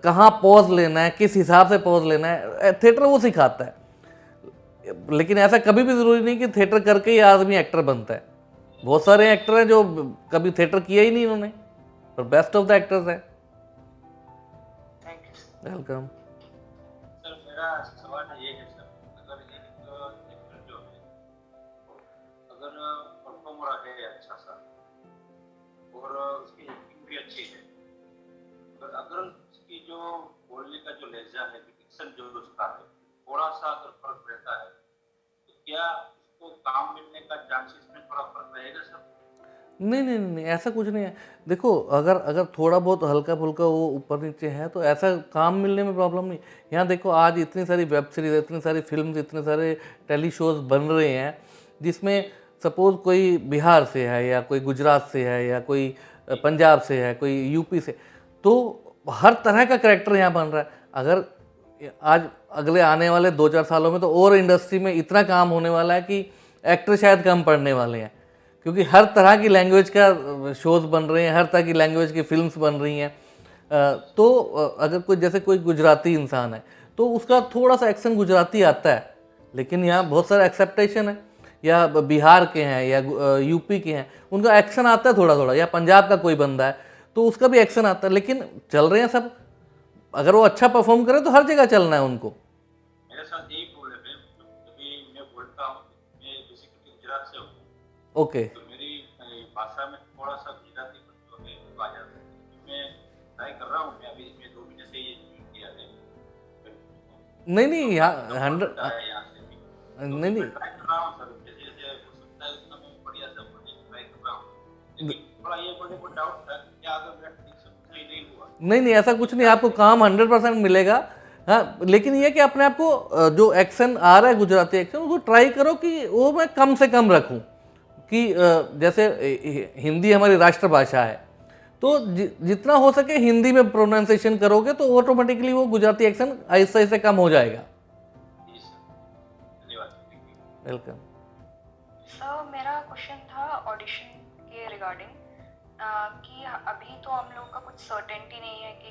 कहाँ पॉज लेना है, किस हिसाब से पॉज लेना है, थिएटर वो सिखाता है। लेकिन ऐसा कभी भी ज़रूरी नहीं कि थिएटर करके ही आदमी एक्टर बनता है। बहुत सारे एक्टर हैं जो कभी थिएटर किया ही नहीं इन्होंने, पर बेस्ट ऑफ द एक्टर्स हैं। वेलकम। सर मेरा सवाल ये है सर, अगर एक एक्टर जो है अगर परफॉर्मर है अच्छा सा और उसकी एक्टिंग भी अच्छी है, पर अगर उसकी जो बोलने का जो लहजा है, डिक्शन जो उसका है, थोड़ा सा अगर फर्क रहता है, तो क्या उसको काम मिलने का चांसेस में थोड़ा फर्क रहेगा सर? नहीं, ऐसा कुछ नहीं है। देखो अगर थोड़ा बहुत हल्का फुल्का वो ऊपर नीचे है तो ऐसा काम मिलने में प्रॉब्लम नहीं। यहाँ देखो आज इतनी सारी वेब सीरीज, इतनी सारी फिल्म्स, इतने सारे टेली शोज बन रहे हैं जिसमें सपोज कोई बिहार से है या कोई गुजरात से है या कोई पंजाब से है, कोई यूपी से, तो हर तरह का कैरेक्टर यहाँ बन रहा है। अगर आज अगले आने वाले 2-4 सालों में तो और इंडस्ट्री में इतना काम होने वाला है कि एक्टर शायद कम पड़ने वाले हैं, क्योंकि हर तरह की लैंग्वेज का शोज़ बन रहे हैं, हर तरह की लैंग्वेज की फिल्म्स बन रही हैं। तो अगर कोई जैसे कोई गुजराती इंसान है तो उसका थोड़ा सा एक्सेंट गुजराती आता है, लेकिन यहाँ बहुत सारा एक्सेप्टेशन है। या बिहार के हैं या यूपी के हैं, उनका एक्शन आता है थोड़ा थोड़ा, या पंजाब का कोई बंदा है तो उसका भी एक्शन आता है, लेकिन चल रहे हैं सब। अगर वो अच्छा परफॉर्म करे तो हर जगह चलना है उनको। मेरे साथ यही प्रॉब्लम है, कभी मैं बोलता हूँ ओके तो मेरी भाषा में थोड़ा सा गुजराती जो है वो आ जाता है। मैं ट्राई कर रहा हूँ, मैं अभी इसमें 2 महीने से ये शुरू किया है। नहीं नहीं, यहाँ 100 यहाँ से भी तो नहीं नहीं, मैं ट्राई कर रहा हूँ सर, जैसे जैसे हो सकता है उतना मैं बढ़िया से बोलने की ट्राई कर रहा हूँ, लेकिन थोड़ा ये बोलने को डाउट था कि क्या अगर मेरा ठीक से सही नहीं हुआ नहीं नहीं, ऐसा कुछ नहीं, आपको काम 100% मिलेगा। हाँ, लेकिन ये कि अपने आप को जो एक्शन आ रहा है गुजराती एक्शन, उसको ट्राई करो कि वो मैं कम से कम रखूं। कि जैसे हिंदी हमारी राष्ट्रभाषा है, तो जितना हो सके हिंदी में प्रोनाउंसिएशन करोगे तो ऑटोमेटिकली वो गुजराती एक्शन आहिस्ते आहिस्ते कम हो जाएगा। जी सर, धन्यवाद, थैंक यू। वेलकम। सर मेरा क्वेश्चन था ऑडिशन के रिगार्डिंग कि अभी तो हम लोग का कुछ सर्टेनिटी नहीं है कि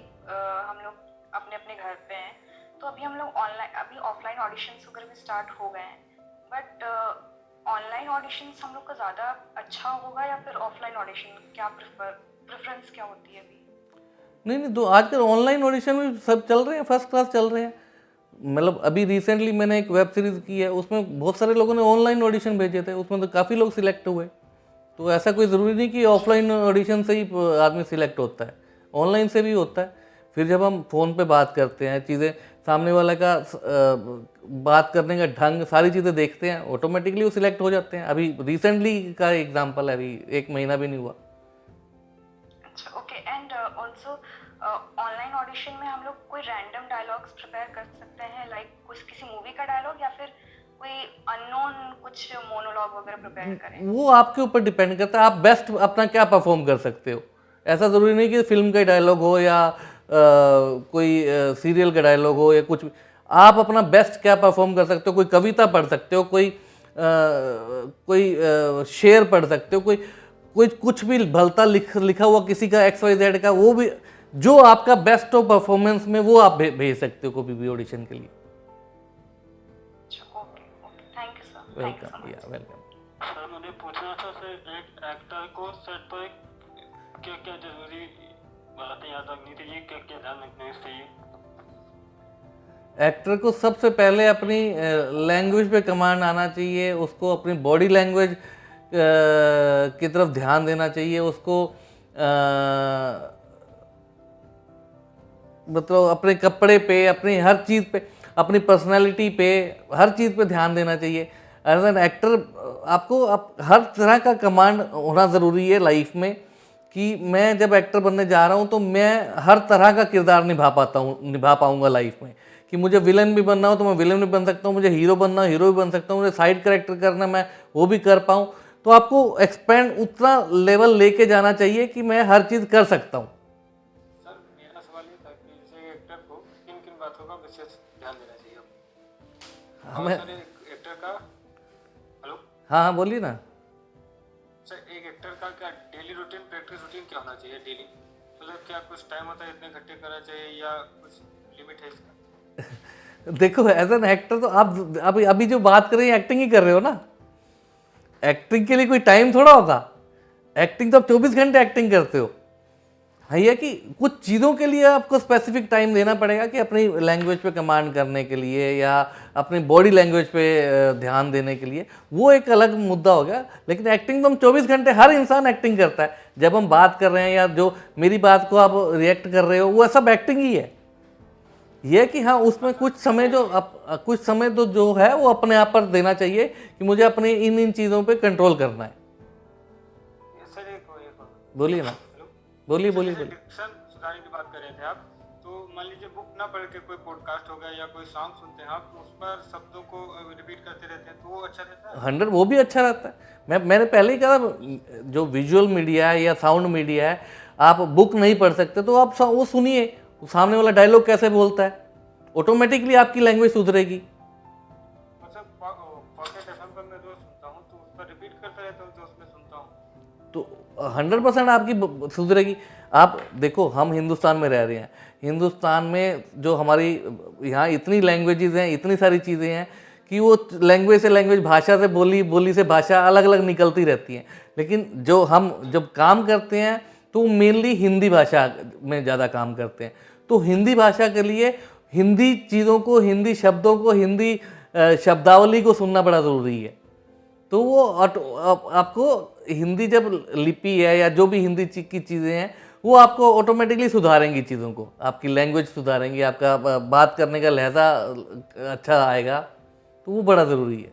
हम लोग अपने अपने घर पे हैं, तो अभी हम लोग अभी ऑफलाइन ऑडिशंस वगैरह भी स्टार्ट हो गए हैं, बट ऑनलाइन ऑडिशंस हम लोग का ज़्यादा अच्छा होगा या फिर ऑफलाइन ऑडिशन, क्या प्रेफरेंस क्या होती है अभी? नहीं नहीं, तो आजकल ऑनलाइन ऑडिशन भी सब चल रहे हैं, फर्स्ट क्लास चल रहे हैं। मतलब अभी रिसेंटली मैंने एक वेब सीरीज़ की है, उसमें बहुत सारे लोगों ने ऑनलाइन ऑडिशन भेजे थे, उसमें तो काफ़ी लोग सिलेक्ट हुए। तो ऐसा कोई ज़रूरी नहीं कि ऑफलाइन ऑडिशन से ही आदमी सिलेक्ट होता है, ऑनलाइन से भी होता है। फिर जब हम फ़ोन पे बात करते हैं, चीज़ें सामने वाले का बात करने का ढंग, सारी चीज़ें देखते हैं, ऑटोमेटिकली वो सिलेक्ट हो जाते हैं। अभी रिसेंटली का एग्जांपल है, अभी 1 महीना भी नहीं हुआ। अच्छा, okay. And also online audition में हम लोग कोई रैंडम डायलॉग्स प्रिपेयर कर सकते हैं, लाइक कुछ किसी मूवी का डायलॉग या फिर कोई अननोन कुछ मोनोलॉग वगैरह प्रिपेयर करें? वो आपके ऊपर डिपेंड करता है, आप बेस्ट अपना क्या परफॉर्म कर सकते हो। ऐसा ज़रूरी नहीं कि फिल्म का डायलॉग हो या कोई सीरियल का डायलॉग हो या कुछ भी। आप अपना बेस्ट क्या परफॉर्म कर सकते हो, कोई कविता पढ़ सकते हो, कोई शेर पढ़ सकते हो, कोई कुछ भी भलता लिखा हुआ किसी का XYZ का, वो भी जो आपका बेस्ट हो परफॉर्मेंस में, वो आप भेज सकते हो कभी भी ऑडिशन के लिए। अच्छा, okay okay, thank you sir, thank you so welcome, much. या वेलकम। सर मुझे पूछना था सर, एक एक्टर को सेट पर क्या क्या जरूरी बातें याद रखनी चाहिए, क्या क्या ध्यान रखना चाहिए? एक्टर को सबसे पहले अपनी लैंग्वेज पे कमांड आना चाहिए, उसको अपनी बॉडी लैंग्वेज की तरफ ध्यान देना चाहिए, उसको मतलब अपने कपड़े पे, अपनी हर चीज़ पे, अपनी पर्सनालिटी पे, हर चीज़ पे ध्यान देना चाहिए। एज एन एक्टर आपको हर तरह का कमांड होना ज़रूरी है लाइफ में, कि मैं जब एक्टर बनने जा रहा हूँ तो मैं हर तरह का किरदार निभा पाऊँगा लाइफ में। कि मुझे विलन भी बनना हो तो मैं विलन भी बन सकता हूँ, मुझे हीरो बनना हो हीरो भी बन सकता हूँ, मुझे साइड कैरेक्टर करना मैं वो भी कर पाऊँ। तो आपको एक्सपेंड उतना लेवल लेके जाना चाहिए कि मैं हर चीज़ कर सकता हूँ। सर मेरा सवाल ये था कि जैसे एक्टर को किन किन बातों का विशेष ध्यान देना चाहिए? हमें सर एक एक्टर का, हेलो हाँ हाँ बोलिए ना। सर, एक एक्टर का क्या डेली रूटीन, प्रैक्टिस रूटीन क्या होना चाहिए डेली? मतलब क्या कुछ टाइम होता है इतने घंटे करना चाहिए या कुछ लिमिट है इसका? देखो एज एन एक्टर तो आप अभी जो बात कर रहे हैं एक्टिंग ही कर रहे हो ना। एक्टिंग के लिए कोई टाइम थोड़ा होगा, एक्टिंग तो आप 24 घंटे एक्टिंग करते हो। हाँ, ये कि कुछ चीज़ों के लिए आपको स्पेसिफिक टाइम देना पड़ेगा, कि अपनी लैंग्वेज पे कमांड करने के लिए या अपनी बॉडी लैंग्वेज पे ध्यान देने के लिए, वो एक अलग मुद्दा हो गया। लेकिन एक्टिंग तो हम 24 घंटे, हर इंसान एक्टिंग करता है। जब हम बात कर रहे हैं या जो मेरी बात को आप रिएक्ट कर रहे हो, वो सब एक्टिंग ही है। ये कि हाँ, उसमें कुछ समय तो जो है वो अपने आप पर देना चाहिए, कि मुझे अपनी इन चीज़ों पे कंट्रोल करना है। सर एक बोलिए ना, बोलिए बोलिए बोलिए। डिक्शन सुधारने की बात कर रहे थे आप, तो मान लीजिए बुक ना पढ़ के कोई पॉडकास्ट हो गया या कोई सॉन्ग सुनते हैं आप, तो उस पर शब्दों को रिपीट करते रहते हैं, तो वो अच्छा रहता है? 100 वो भी अच्छा रहता है। मैंने पहले ही कहा, जो विजुअल मीडिया है या साउंड मीडिया है, आप बुक नहीं पढ़ सकते तो आप वो सुनिए, सामने वाला डायलॉग कैसे बोलता है, ऑटोमेटिकली आपकी लैंग्वेज सुधरेगी। मतलब पॉकेट एफएम पर मैं जो सुनता हूँ तो उस पर रिपीट करता रहता हूँ जो उसमें सुनता हूँ, तो 100% आपकी सुधरेगी। आप देखो, हम हिंदुस्तान में रह रहे हैं, हिंदुस्तान में जो हमारी यहाँ इतनी लैंग्वेजेस हैं, इतनी सारी चीज़ें हैं, कि वो लैंग्वेज से लैंग्वेज, भाषा से बोली से भाषा अलग अलग निकलती रहती हैं। लेकिन हम जब काम करते हैं तो मेनली हिंदी भाषा में ज़्यादा काम करते हैं। तो हिंदी भाषा के लिए हिंदी चीज़ों को, हिंदी शब्दों को, हिंदी शब्दावली को सुनना बड़ा ज़रूरी है। तो वो आपको हिंदी जब लिपि है या जो भी हिंदी की चीज़ें हैं वो आपको ऑटोमेटिकली सुधारेंगी चीज़ों को, आपकी लैंग्वेज सुधारेंगी, आपका बात करने का लहजा अच्छा आएगा, तो वो बड़ा ज़रूरी है।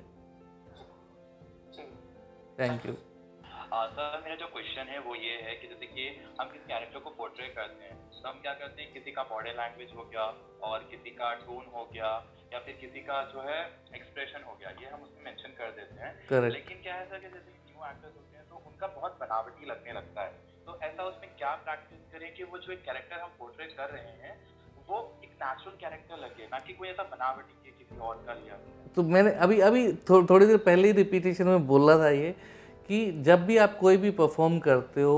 Thank you. सर मेरा जो क्वेश्चन है वो ये है कि जैसे कि हम किसी कैरेक्टर को पोर्ट्रे करते हैं तो हम क्या करते हैं, किसी का बॉडी लैंग्वेज हो गया और किसी का टोन हो गया या फिर किसी का जो है एक्सप्रेशन हो गया, ये हम उसमें मेंशन कर देते हैं। Correct. लेकिन क्या है सर कि जैसे न्यू एक्टर्स होते हैं तो उनका बहुत बनावटी लगने लगता है, तो ऐसा उसमें क्या प्रैक्टिस करें कि वो जो एक कैरेक्टर हम पोर्ट्रे कर रहे हैं वो एक नेचुरल कैरेक्टर लगे, ना कि कोई ऐसा बनावटी के किसी और का लिया। तो मैंने अभी थोड़ी देर पहले ही रिपीटेशन में बोला था ये कि जब भी आप कोई भी परफॉर्म करते हो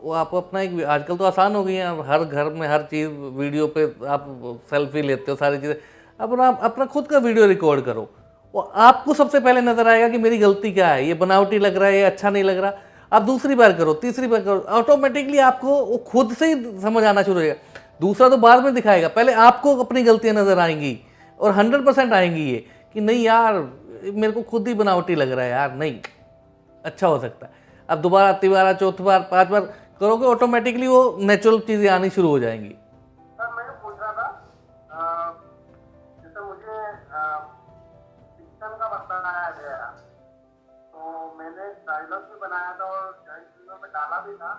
वो आप अपना एक, आजकल तो आसान हो गई है, हर घर में हर चीज़ वीडियो पे आप सेल्फी लेते हो, सारी चीज़ें अपना खुद का वीडियो रिकॉर्ड करो, वो आपको सबसे पहले नज़र आएगा कि मेरी गलती क्या है, ये बनावटी लग रहा है, ये अच्छा नहीं लग रहा। आप दूसरी बार करो, तीसरी बार करो, ऑटोमेटिकली आपको वो खुद से ही समझ आना शुरू हो जाएगा। दूसरा तो बाद में दिखाएगा, पहले आपको अपनी गलतियाँ नज़र आएंगी और 100% आएंगी ये कि नहीं यार मेरे को खुद ही बनावटी लग रहा है यार, नहीं अच्छा हो सकता है। अब दोबारा, तीबारा, चौथी बार, 5 बार करोगे, ऑटोमेटिकली वो नेचुरल चीज़ें आनी शुरू हो जाएंगी। सर मैं ये पूछ रहा था, जैसे मुझे फिक्शन का बताया गया तो मैंने डायलॉग भी बनाया था और जॉइंट फिल्मों में डाला भी था,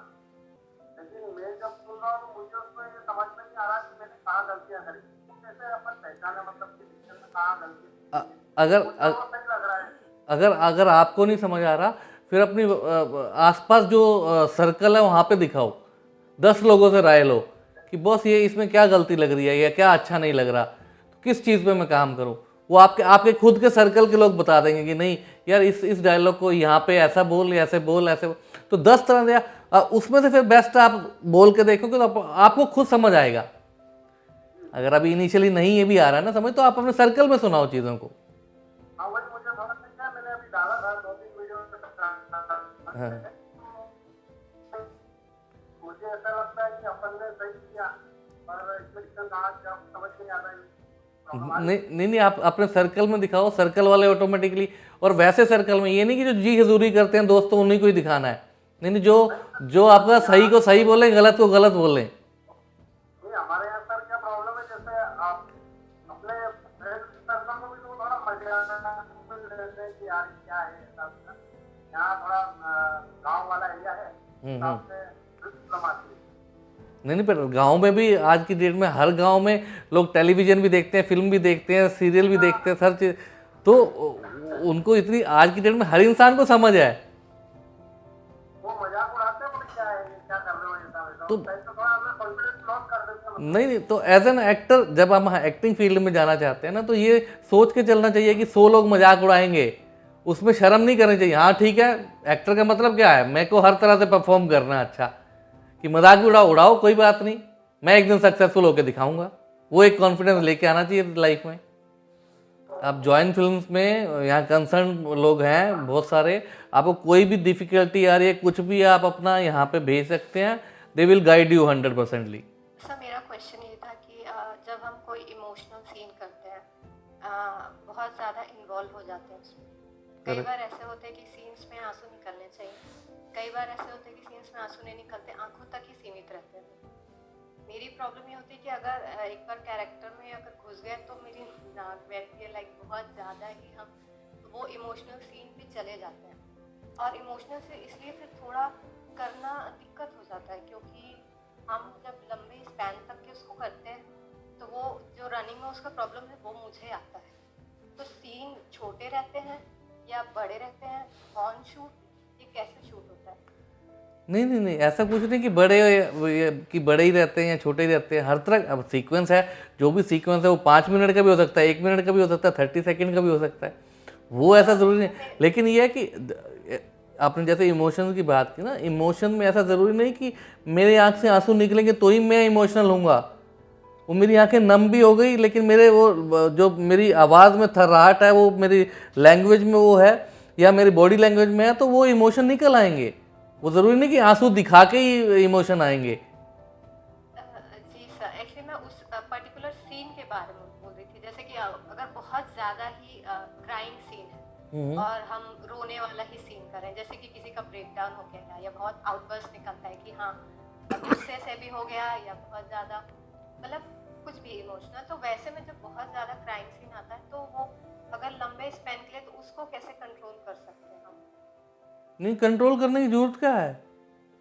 लेकिन मैं जब सुन रहा हूँ तो मुझे उसमें ये समझ में नहीं आ रहा कि मैंने कहाँ गलतियाँ करी, तो कैसे अपन पहचाने मतलब कि फिक्शन में कहाँ गलती अगर आपको नहीं समझ आ रहा, फिर अपनी आसपास जो सर्कल है वहाँ पे दिखाओ, 10 लोगों से राय लो कि बॉस ये इसमें क्या गलती लग रही है या क्या अच्छा नहीं लग रहा, तो किस चीज़ पे मैं काम करूँ। वो आपके खुद के सर्कल के लोग बता देंगे कि नहीं यार इस डायलॉग को यहाँ पे ऐसा बोल, ऐसे बोल, ऐसे बोल। तो 10 तरह से उसमें से फिर बेस्ट आप बोल के देखोगे तो आपको खुद समझ आएगा। अगर अभी इनिशियली नहीं ये भी आ रहा है ना समझ, तो आप अपने सर्कल में सुनाओ चीज़ों को। हाँ। मुझे ऐसा लगता है कि अपन ने सही किया पर इसमें कहाँ क्या समझ नहीं आ रहा है। नहीं आप अपने सर्कल में दिखाओ, सर्कल वाले ऑटोमेटिकली, और वैसे सर्कल में, ये नहीं कि जो जी हजूरी करते हैं दोस्तों उन्हीं को ही दिखाना है, नहीं जो आपका सही को सही बोले, गलत को गलत बोले। हमारे यहाँ सर क्या प्रॉब्लम है, जैसे आप अपने सर्कल को भी तो थोड़ा मजे लेते हैं कि यार क्या है, यहाँ थोड़ा गांव वाला एरिया है, नहीं पर गांव में भी आज की डेट में हर गांव में लोग टेलीविजन भी देखते हैं, फिल्म भी देखते हैं, सीरियल भी देखते हैं, हर चीज, तो उनको इतनी आज की डेट में हर इंसान को समझ है। वो मजाक उड़ाते हैं, क्या है क्या कर रहे हो, तो कॉन्फिडेंस लॉस कर देते हैं। नहीं तो एज एन एक्टर जब हम एक्टिंग फील्ड में जाना चाहते हैं ना, तो ये सोच के चलना चाहिए कि 100 लोग मजाक उड़ाएंगे, उसमें शर्म नहीं करनी चाहिए। हाँ ठीक है, एक्टर का मतलब क्या है, मेरे को हर तरह से परफॉर्म करना है अच्छा, कि मजाक भी उड़ाओ कोई बात नहीं, मैं एक दिन सक्सेसफुल होकर दिखाऊंगा। वो एक कॉन्फिडेंस लेके आना चाहिए लाइफ में। आप जॉइंट फिल्म्स में यहाँ कंसर्न लोग हैं बहुत सारे, आपको कोई भी डिफिकल्टी आ रही है, कुछ भी आप अपना यहाँ पे भेज सकते हैं, दे विल गाइड यू 100%ली। सर मेरा क्वेश्चन ये था कि जब हम कोई इमोशनल सीन करते हैं, बहुत ज़्यादा इन्वॉल्व हो जाते हैं उसमें, कई बार ऐसे होते हैं कि सीन्स में आंसू निकलने चाहिए, कई बार ऐसे होते हैं कि सीन्स में आंसू नहीं निकलते, आंखों तक ही सीमित रहते हैं। मेरी प्रॉब्लम ये होती है कि अगर एक बार कैरेक्टर में अगर घुस गए तो मेरी नाक बैठती है, लाइक बहुत ज़्यादा ही हम वो इमोशनल सीन पे चले जाते हैं, और इमोशनल से इसलिए फिर थोड़ा करना दिक्कत हो जाता है, क्योंकि हम जब लंबे स्पैन तक के उसको करते हैं तो वो जो रनिंग में उसका प्रॉब्लम है वो मुझे आता है। तो सीन छोटे रहते हैं या बड़े रहते हैं, ऑन शूट ये कैसे शूट होता है? नहीं ऐसा कुछ नहीं कि बड़े ही रहते हैं या छोटे ही रहते हैं, हर तरह। अब सीक्वेंस है, जो भी सीक्वेंस है वो 5 मिनट का भी हो सकता है, 1 मिनट का भी हो सकता है, 30 सेकंड का भी हो सकता है, वो ऐसा ज़रूरी नहीं। लेकिन ये है कि आपने जैसे इमोशंस की बात की ना, इमोशन में ऐसा ज़रूरी नहीं कि मेरे आँख से आंसू निकलेंगे तो ही मैं इमोशनल होऊंगा। वो मेरी आंखें नम भी हो गई, लेकिन मेरे वो जो मेरी आवाज़ में थर्राहट है, वो मेरी लैंग्वेज में वो है, या मेरी बॉडी लैंग्वेज में है, तो वो इमोशन निकल आएंगे। वो ज़रूरी नहीं कि आंसू दिखा के ही इमोशन आएंगे। जी सर, एक्चुअली मैं उस पर्टिकुलर सीन के बारे में बोल रही थी, जैसे कि अगर बहुत ज़्यादा ही क्राइंग सीन है और हम रोने वाला ही सीन करें, जैसे कि किसी का ब्रेक डाउन हो गया या बहुत आउटबर्स्ट निकलता है कि हाँ गुस्से से भी हो गया या बहुत ज़्यादा मतलब कुछ भी इमोशनल, तो वैसे में जब बहुत ज़्यादा क्राइम सीन आता है तो वो अगर लंबे स्पेन के लिए तो उसको कैसे कंट्रोल कर सकते हैं हम? नहीं, कंट्रोल करने की जरूरत क्या है,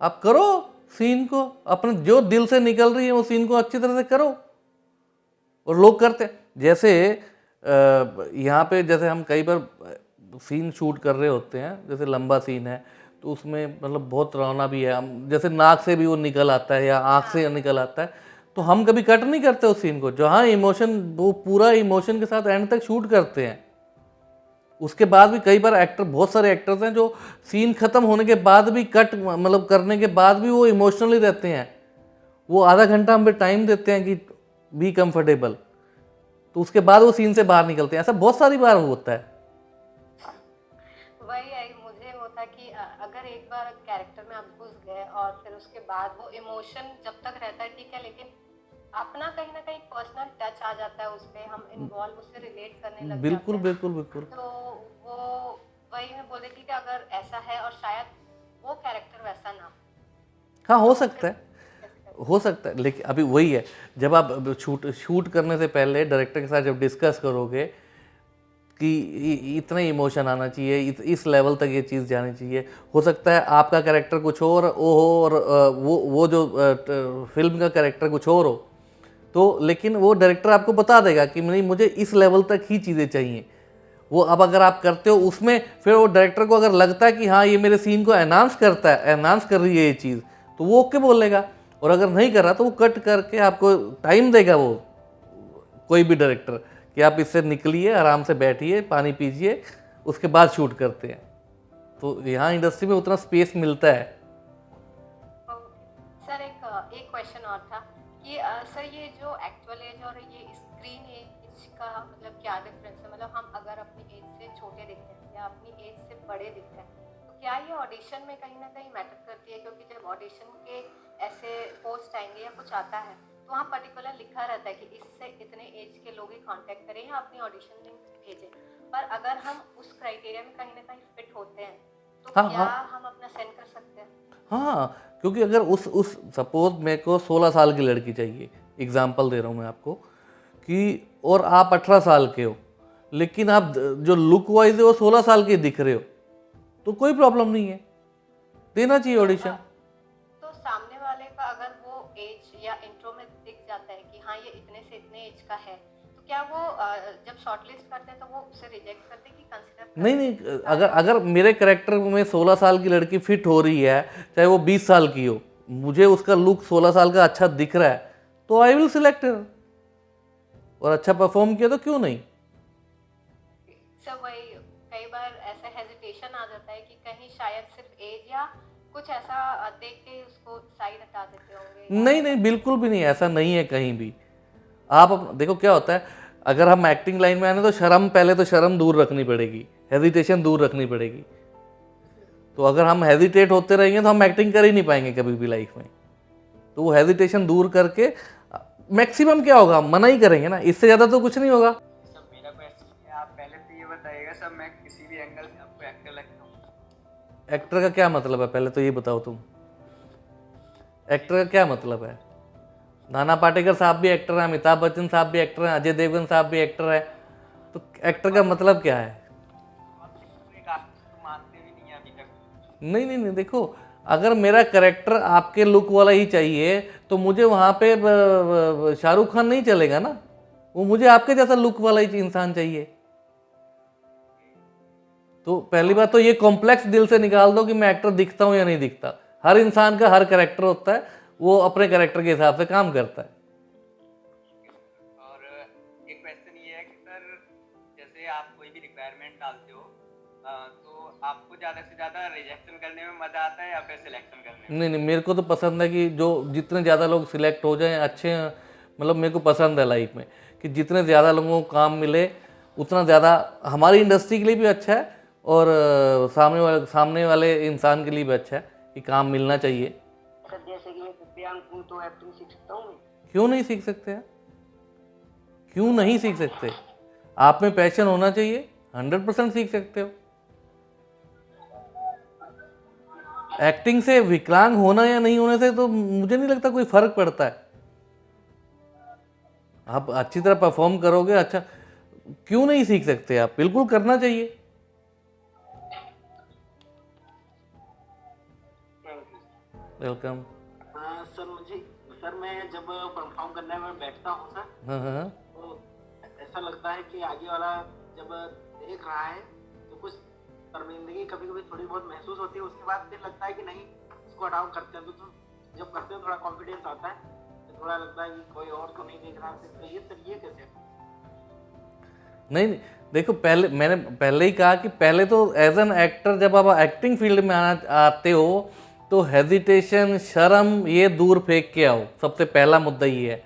आप करो सीन को, अपने जो दिल से निकल रही है वो सीन को अच्छी तरह से करो। और लोग करते हैं, जैसे यहाँ पे जैसे हम कई बार सीन शूट कर रहे होते हैं, जैसे लंबा सीन है तो उसमें मतलब बहुत रोना भी है, हम जैसे नाक से भी वो निकल आता है या आँख से निकल आता है, तो हम कभी कट नहीं करते उस सीन को, जहाँ इमोशन वो पूरा इमोशन के साथ एंड तक शूट करते हैं। उसके बाद भी कई बार एक्टर, बहुत सारे एक्टर्स हैं जो सीन खत्म होने के बाद भी कट मतलब करने के बाद भी वो इमोशनली रहते हैं, वो आधा घंटा हम पे टाइम देते हैं कि बी कंफर्टेबल, तो उसके बाद वो सीन से बाहर निकलते हैं। ऐसा बहुत सारी बार होता है। वही मुझे होता कि अगर एक बार कैरेक्टर में आप घुस गए और फिर उसके बाद वो इमोशन जब तक रहता है ठीक है, लेकिन अपना कहीं ना कहीं पर्सनल टच आ जाता है उस पे, हम इन्वॉल्व उससे रिलेट करने लग बिल्कुल जाते हैं। बिल्कुल बिल्कुल। तो वो वही मैं बोल रही थी कि अगर ऐसा है और शायद वो कैरेक्टर वैसा ना हो। हाँ, हो सकता है, हो सकता है, लेकिन अभी वही है, जब आप शूट करने से पहले डायरेक्टर के साथ जब डिस्कस करोगे कि इतना इमोशन आना चाहिए, इस लेवल तक ये चीज़ जानी चाहिए, हो सकता है आपका कैरेक्टर कुछ और हो और वो जो फिल्म का कैरेक्टर कुछ और हो, तो लेकिन वो डायरेक्टर आपको बता देगा कि नहीं मुझे इस लेवल तक ही चीज़ें चाहिए। वो अब अगर आप करते हो उसमें, फिर वो डायरेक्टर को अगर लगता है कि हाँ ये मेरे सीन को एनहांस करता है, एनहांस कर रही है ये चीज़, तो वो ओके बोलेगा, और अगर नहीं कर रहा तो वो कट करके आपको टाइम देगा, वो कोई भी डायरेक्टर, कि आप इससे निकलिए, आराम से बैठिए, पानी पीजिए, उसके बाद शूट करते हैं। तो यहाँ इंडस्ट्री में उतना स्पेस मिलता है। सर एक क्वेश्चन और था कि सर ये जो एक्चुअल एज और ये स्क्रीन एज का मतलब क्या डिफरेंस है? मतलब हम अगर अपनी एज से छोटे दिखते हैं या अपनी एज से बड़े दिखते हैं तो क्या ये ऑडिशन में कहीं ना कहीं मैटर करती है? क्योंकि जब ऑडिशन के ऐसे पोस्ट आएंगे या कुछ आता है तो वहाँ पर्टिकुलर लिखा रहता है कि इससे इतने एज के लोग ही कांटेक्ट करें या अपनी ऑडिशन लिंक भेजें, पर अगर हम उस क्राइटेरिया में कहीं ना कहीं फिट होते हैं तो हाँ, क्या हाँ। हम अपना सेंड कर सकते हैं? हाँ, क्योंकि अगर उस सपोज मेरे को 16 साल की लड़की चाहिए, एग्जांपल दे रहा हूँ मैं आपको, कि और आप 18 साल के हो, लेकिन आप जो लुक वाइज है वो 16 साल के दिख रहे हो, तो कोई प्रॉब्लम नहीं है, देना चाहिए ऑडिशन। तो सामने वाले का अगर वो एज या इंट्रो में दिख जाता है कि हाँ ये इतने से इतने एज का है, तो क्या वो जब शॉर्टलिस्ट करते हैं तो वो उसे रिजेक्ट करते हैं कि कंसीडर? नहीं, अगर मेरे कैरेक्टर में 16 साल की लड़की फिट हो रही है, चाहे वो 20 साल की हो, मुझे उसका लुक 16 साल का अच्छा दिख रहा है, तो आई विल सिलेक्ट हर, और अच्छा परफॉर्म किया तो क्यों नहीं। सर वही कई बार ऐसा हेजिटेशन आ जाता है कि कहीं शायद सिर्फ एज या कुछ ऐसा देख के उसको साइड हटा देते होंगे। नहीं, बिल्कुल भी नहीं, ऐसा नहीं है कहीं भी। आप देखो क्या होता है, अगर हम एक्टिंग लाइन में आए तो शर्म, पहले तो शर्म दूर रखनी पड़ेगी, हेजिटेशन दूर रखनी पड़ेगी। तो अगर हम हेजिटेट होते रहेंगे तो हम एक्टिंग कर ही नहीं पाएंगे कभी भी लाइफ में। तो वो हेजिटेशन दूर करके मैक्सिमम क्या होगा, मना ही करेंगे ना, इससे ज़्यादा तो कुछ नहीं होगा। सर मेरा क्वेश्चन है, आप पहले तो ये बताइएगा सर मैं किसी भी एंगल से आपको एक्टर लगता हूँ? एक्टर का क्या मतलब है, पहले तो ये बताओ तुम, एक्टर का क्या मतलब है? नाना पाटेकर साहब भी एक्टर हैं, अमिताभ बच्चन साहब भी एक्टर हैं, अजय देवगन साहब भी एक्टर है, तो एक्टर का मतलब क्या है? मानते भी नहीं है अभी तक। नहीं, देखो, अगर मेरा कैरेक्टर आपके लुक वाला ही चाहिए तो मुझे वहाँ पे शाहरुख खान नहीं चलेगा ना, वो मुझे आपके जैसा लुक वाला ही इंसान चाहिए। तो पहली बात तो ये कॉम्प्लेक्स दिल से निकाल दो कि मैं एक्टर दिखता हूँ या नहीं दिखता। हर इंसान का हर कैरेक्टर होता है, वो अपने कैरेक्टर के हिसाब से काम करता है। और एक क्वेश्चन ये है कि सर जैसे आप कोई भी रिक्वायरमेंट डालते हो तो आपको ज़्यादा से ज़्यादा रिजेक्शन करने में मज़ा आता है या फिर सिलेक्शन करने में? नहीं, मेरे को तो पसंद है कि जो जितने ज़्यादा लोग सिलेक्ट हो जाएं अच्छे, मतलब मेरे को पसंद है लाइफ में कि जितने ज़्यादा लोगों को काम मिले उतना ज़्यादा हमारी इंडस्ट्री के लिए भी अच्छा है और सामने वाले इंसान के लिए भी अच्छा है कि काम मिलना चाहिए। सर जैसे कि मैं दिव्यांग हूँ तो एक्टिंग सीख सकता हूँ? क्यों नहीं सीख सकते हैं, क्यों नहीं सीख सकते? आप में पैशन होना चाहिए, 100% सीख सकते हो। एक्टिंग से विकलांग होना या नहीं होने से तो मुझे नहीं लगता कोई फर्क पड़ता है। आप अच्छी तरह परफॉर्म करोगे, अच्छा क्यों नहीं सीख सकते आप, बिल्कुल करना चाहिए। वेलकम। सर मैं जब परफॉर्म करने में बैठता हूँ सर, हाँ, तो ऐसा लगता है कि आगे वाला जब देख रहा है तो कुछ शर्मिंदगी कभी कभी थोड़ी बहुत महसूस होती है। उसके बाद फिर लगता है कि नहीं, इसको अडाउट करते हैं। तो जब करते हैं थोड़ा कॉन्फिडेंस आता है, तो थोड़ा लगता है कि कोई और तो नहीं देख रहा है। तो ये कैसे? नहीं देखो, मैंने पहले ही कहा कि पहले तो एज एन एक्टर जब आप एक्टिंग फील्ड में आते हो तो हेजिटेशन, शर्म ये दूर फेंक के आओ। सबसे पहला मुद्दा ये है।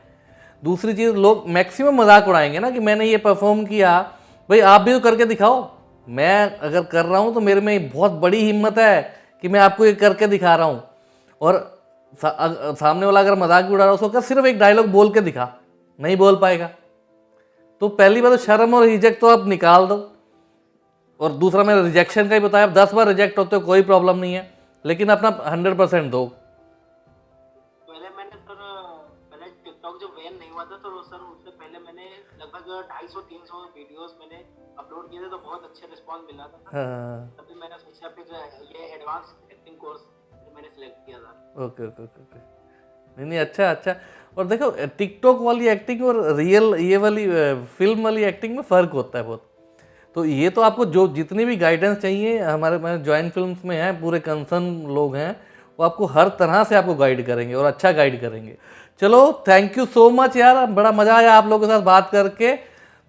दूसरी चीज़, लोग मैक्सिमम मजाक उड़ाएंगे ना कि मैंने ये परफॉर्म किया, भाई आप भी तो करके दिखाओ। मैं अगर कर रहा हूँ तो मेरे में बहुत बड़ी हिम्मत है कि मैं आपको ये करके दिखा रहा हूँ। और सामने वाला अगर मजाक भी उड़ा रहा है उसको सिर्फ एक डायलॉग बोल के दिखा, नहीं बोल पाएगा। तो पहली बात तो शर्म और हिचक तो आप निकाल दो। और दूसरा, मैंने रिजेक्शन का ही बताया, 10 बार रिजेक्ट होते हो कोई प्रॉब्लम नहीं है, लेकिन अपना 100% दो। पहले मैंने पहले टिकटॉक जब बैन नहीं हुआ था तो सर उससे पहले मैंने लगभग 250-300 वीडियोस मैंने अपलोड किए थे, तो बहुत अच्छे रिस्पांस मिला था। हाँ, तभी मैंने सोचा फिर ये एडवांस एक्टिंग कोर्स मैंने सिलेक्ट किया था। Okay okay okay okay. नहीं अच्छा। और देखो, टिकटॉक वाली एक्टिंग और रियल ये वाली फिल्म वाली एक्टिंग में फ़र्क होता है बहुत। तो ये तो आपको जो जितनी भी गाइडेंस चाहिए, हमारे जॉइंट फिल्म्स में हैं, पूरे कंसर्न लोग हैं, वो आपको हर तरह से आपको गाइड करेंगे और अच्छा गाइड करेंगे। चलो, थैंक यू सो मच यार, बड़ा मज़ा आया आप लोगों के साथ बात करके।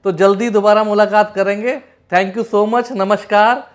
तो जल्दी दोबारा मुलाकात करेंगे। थैंक यू सो मच, नमस्कार।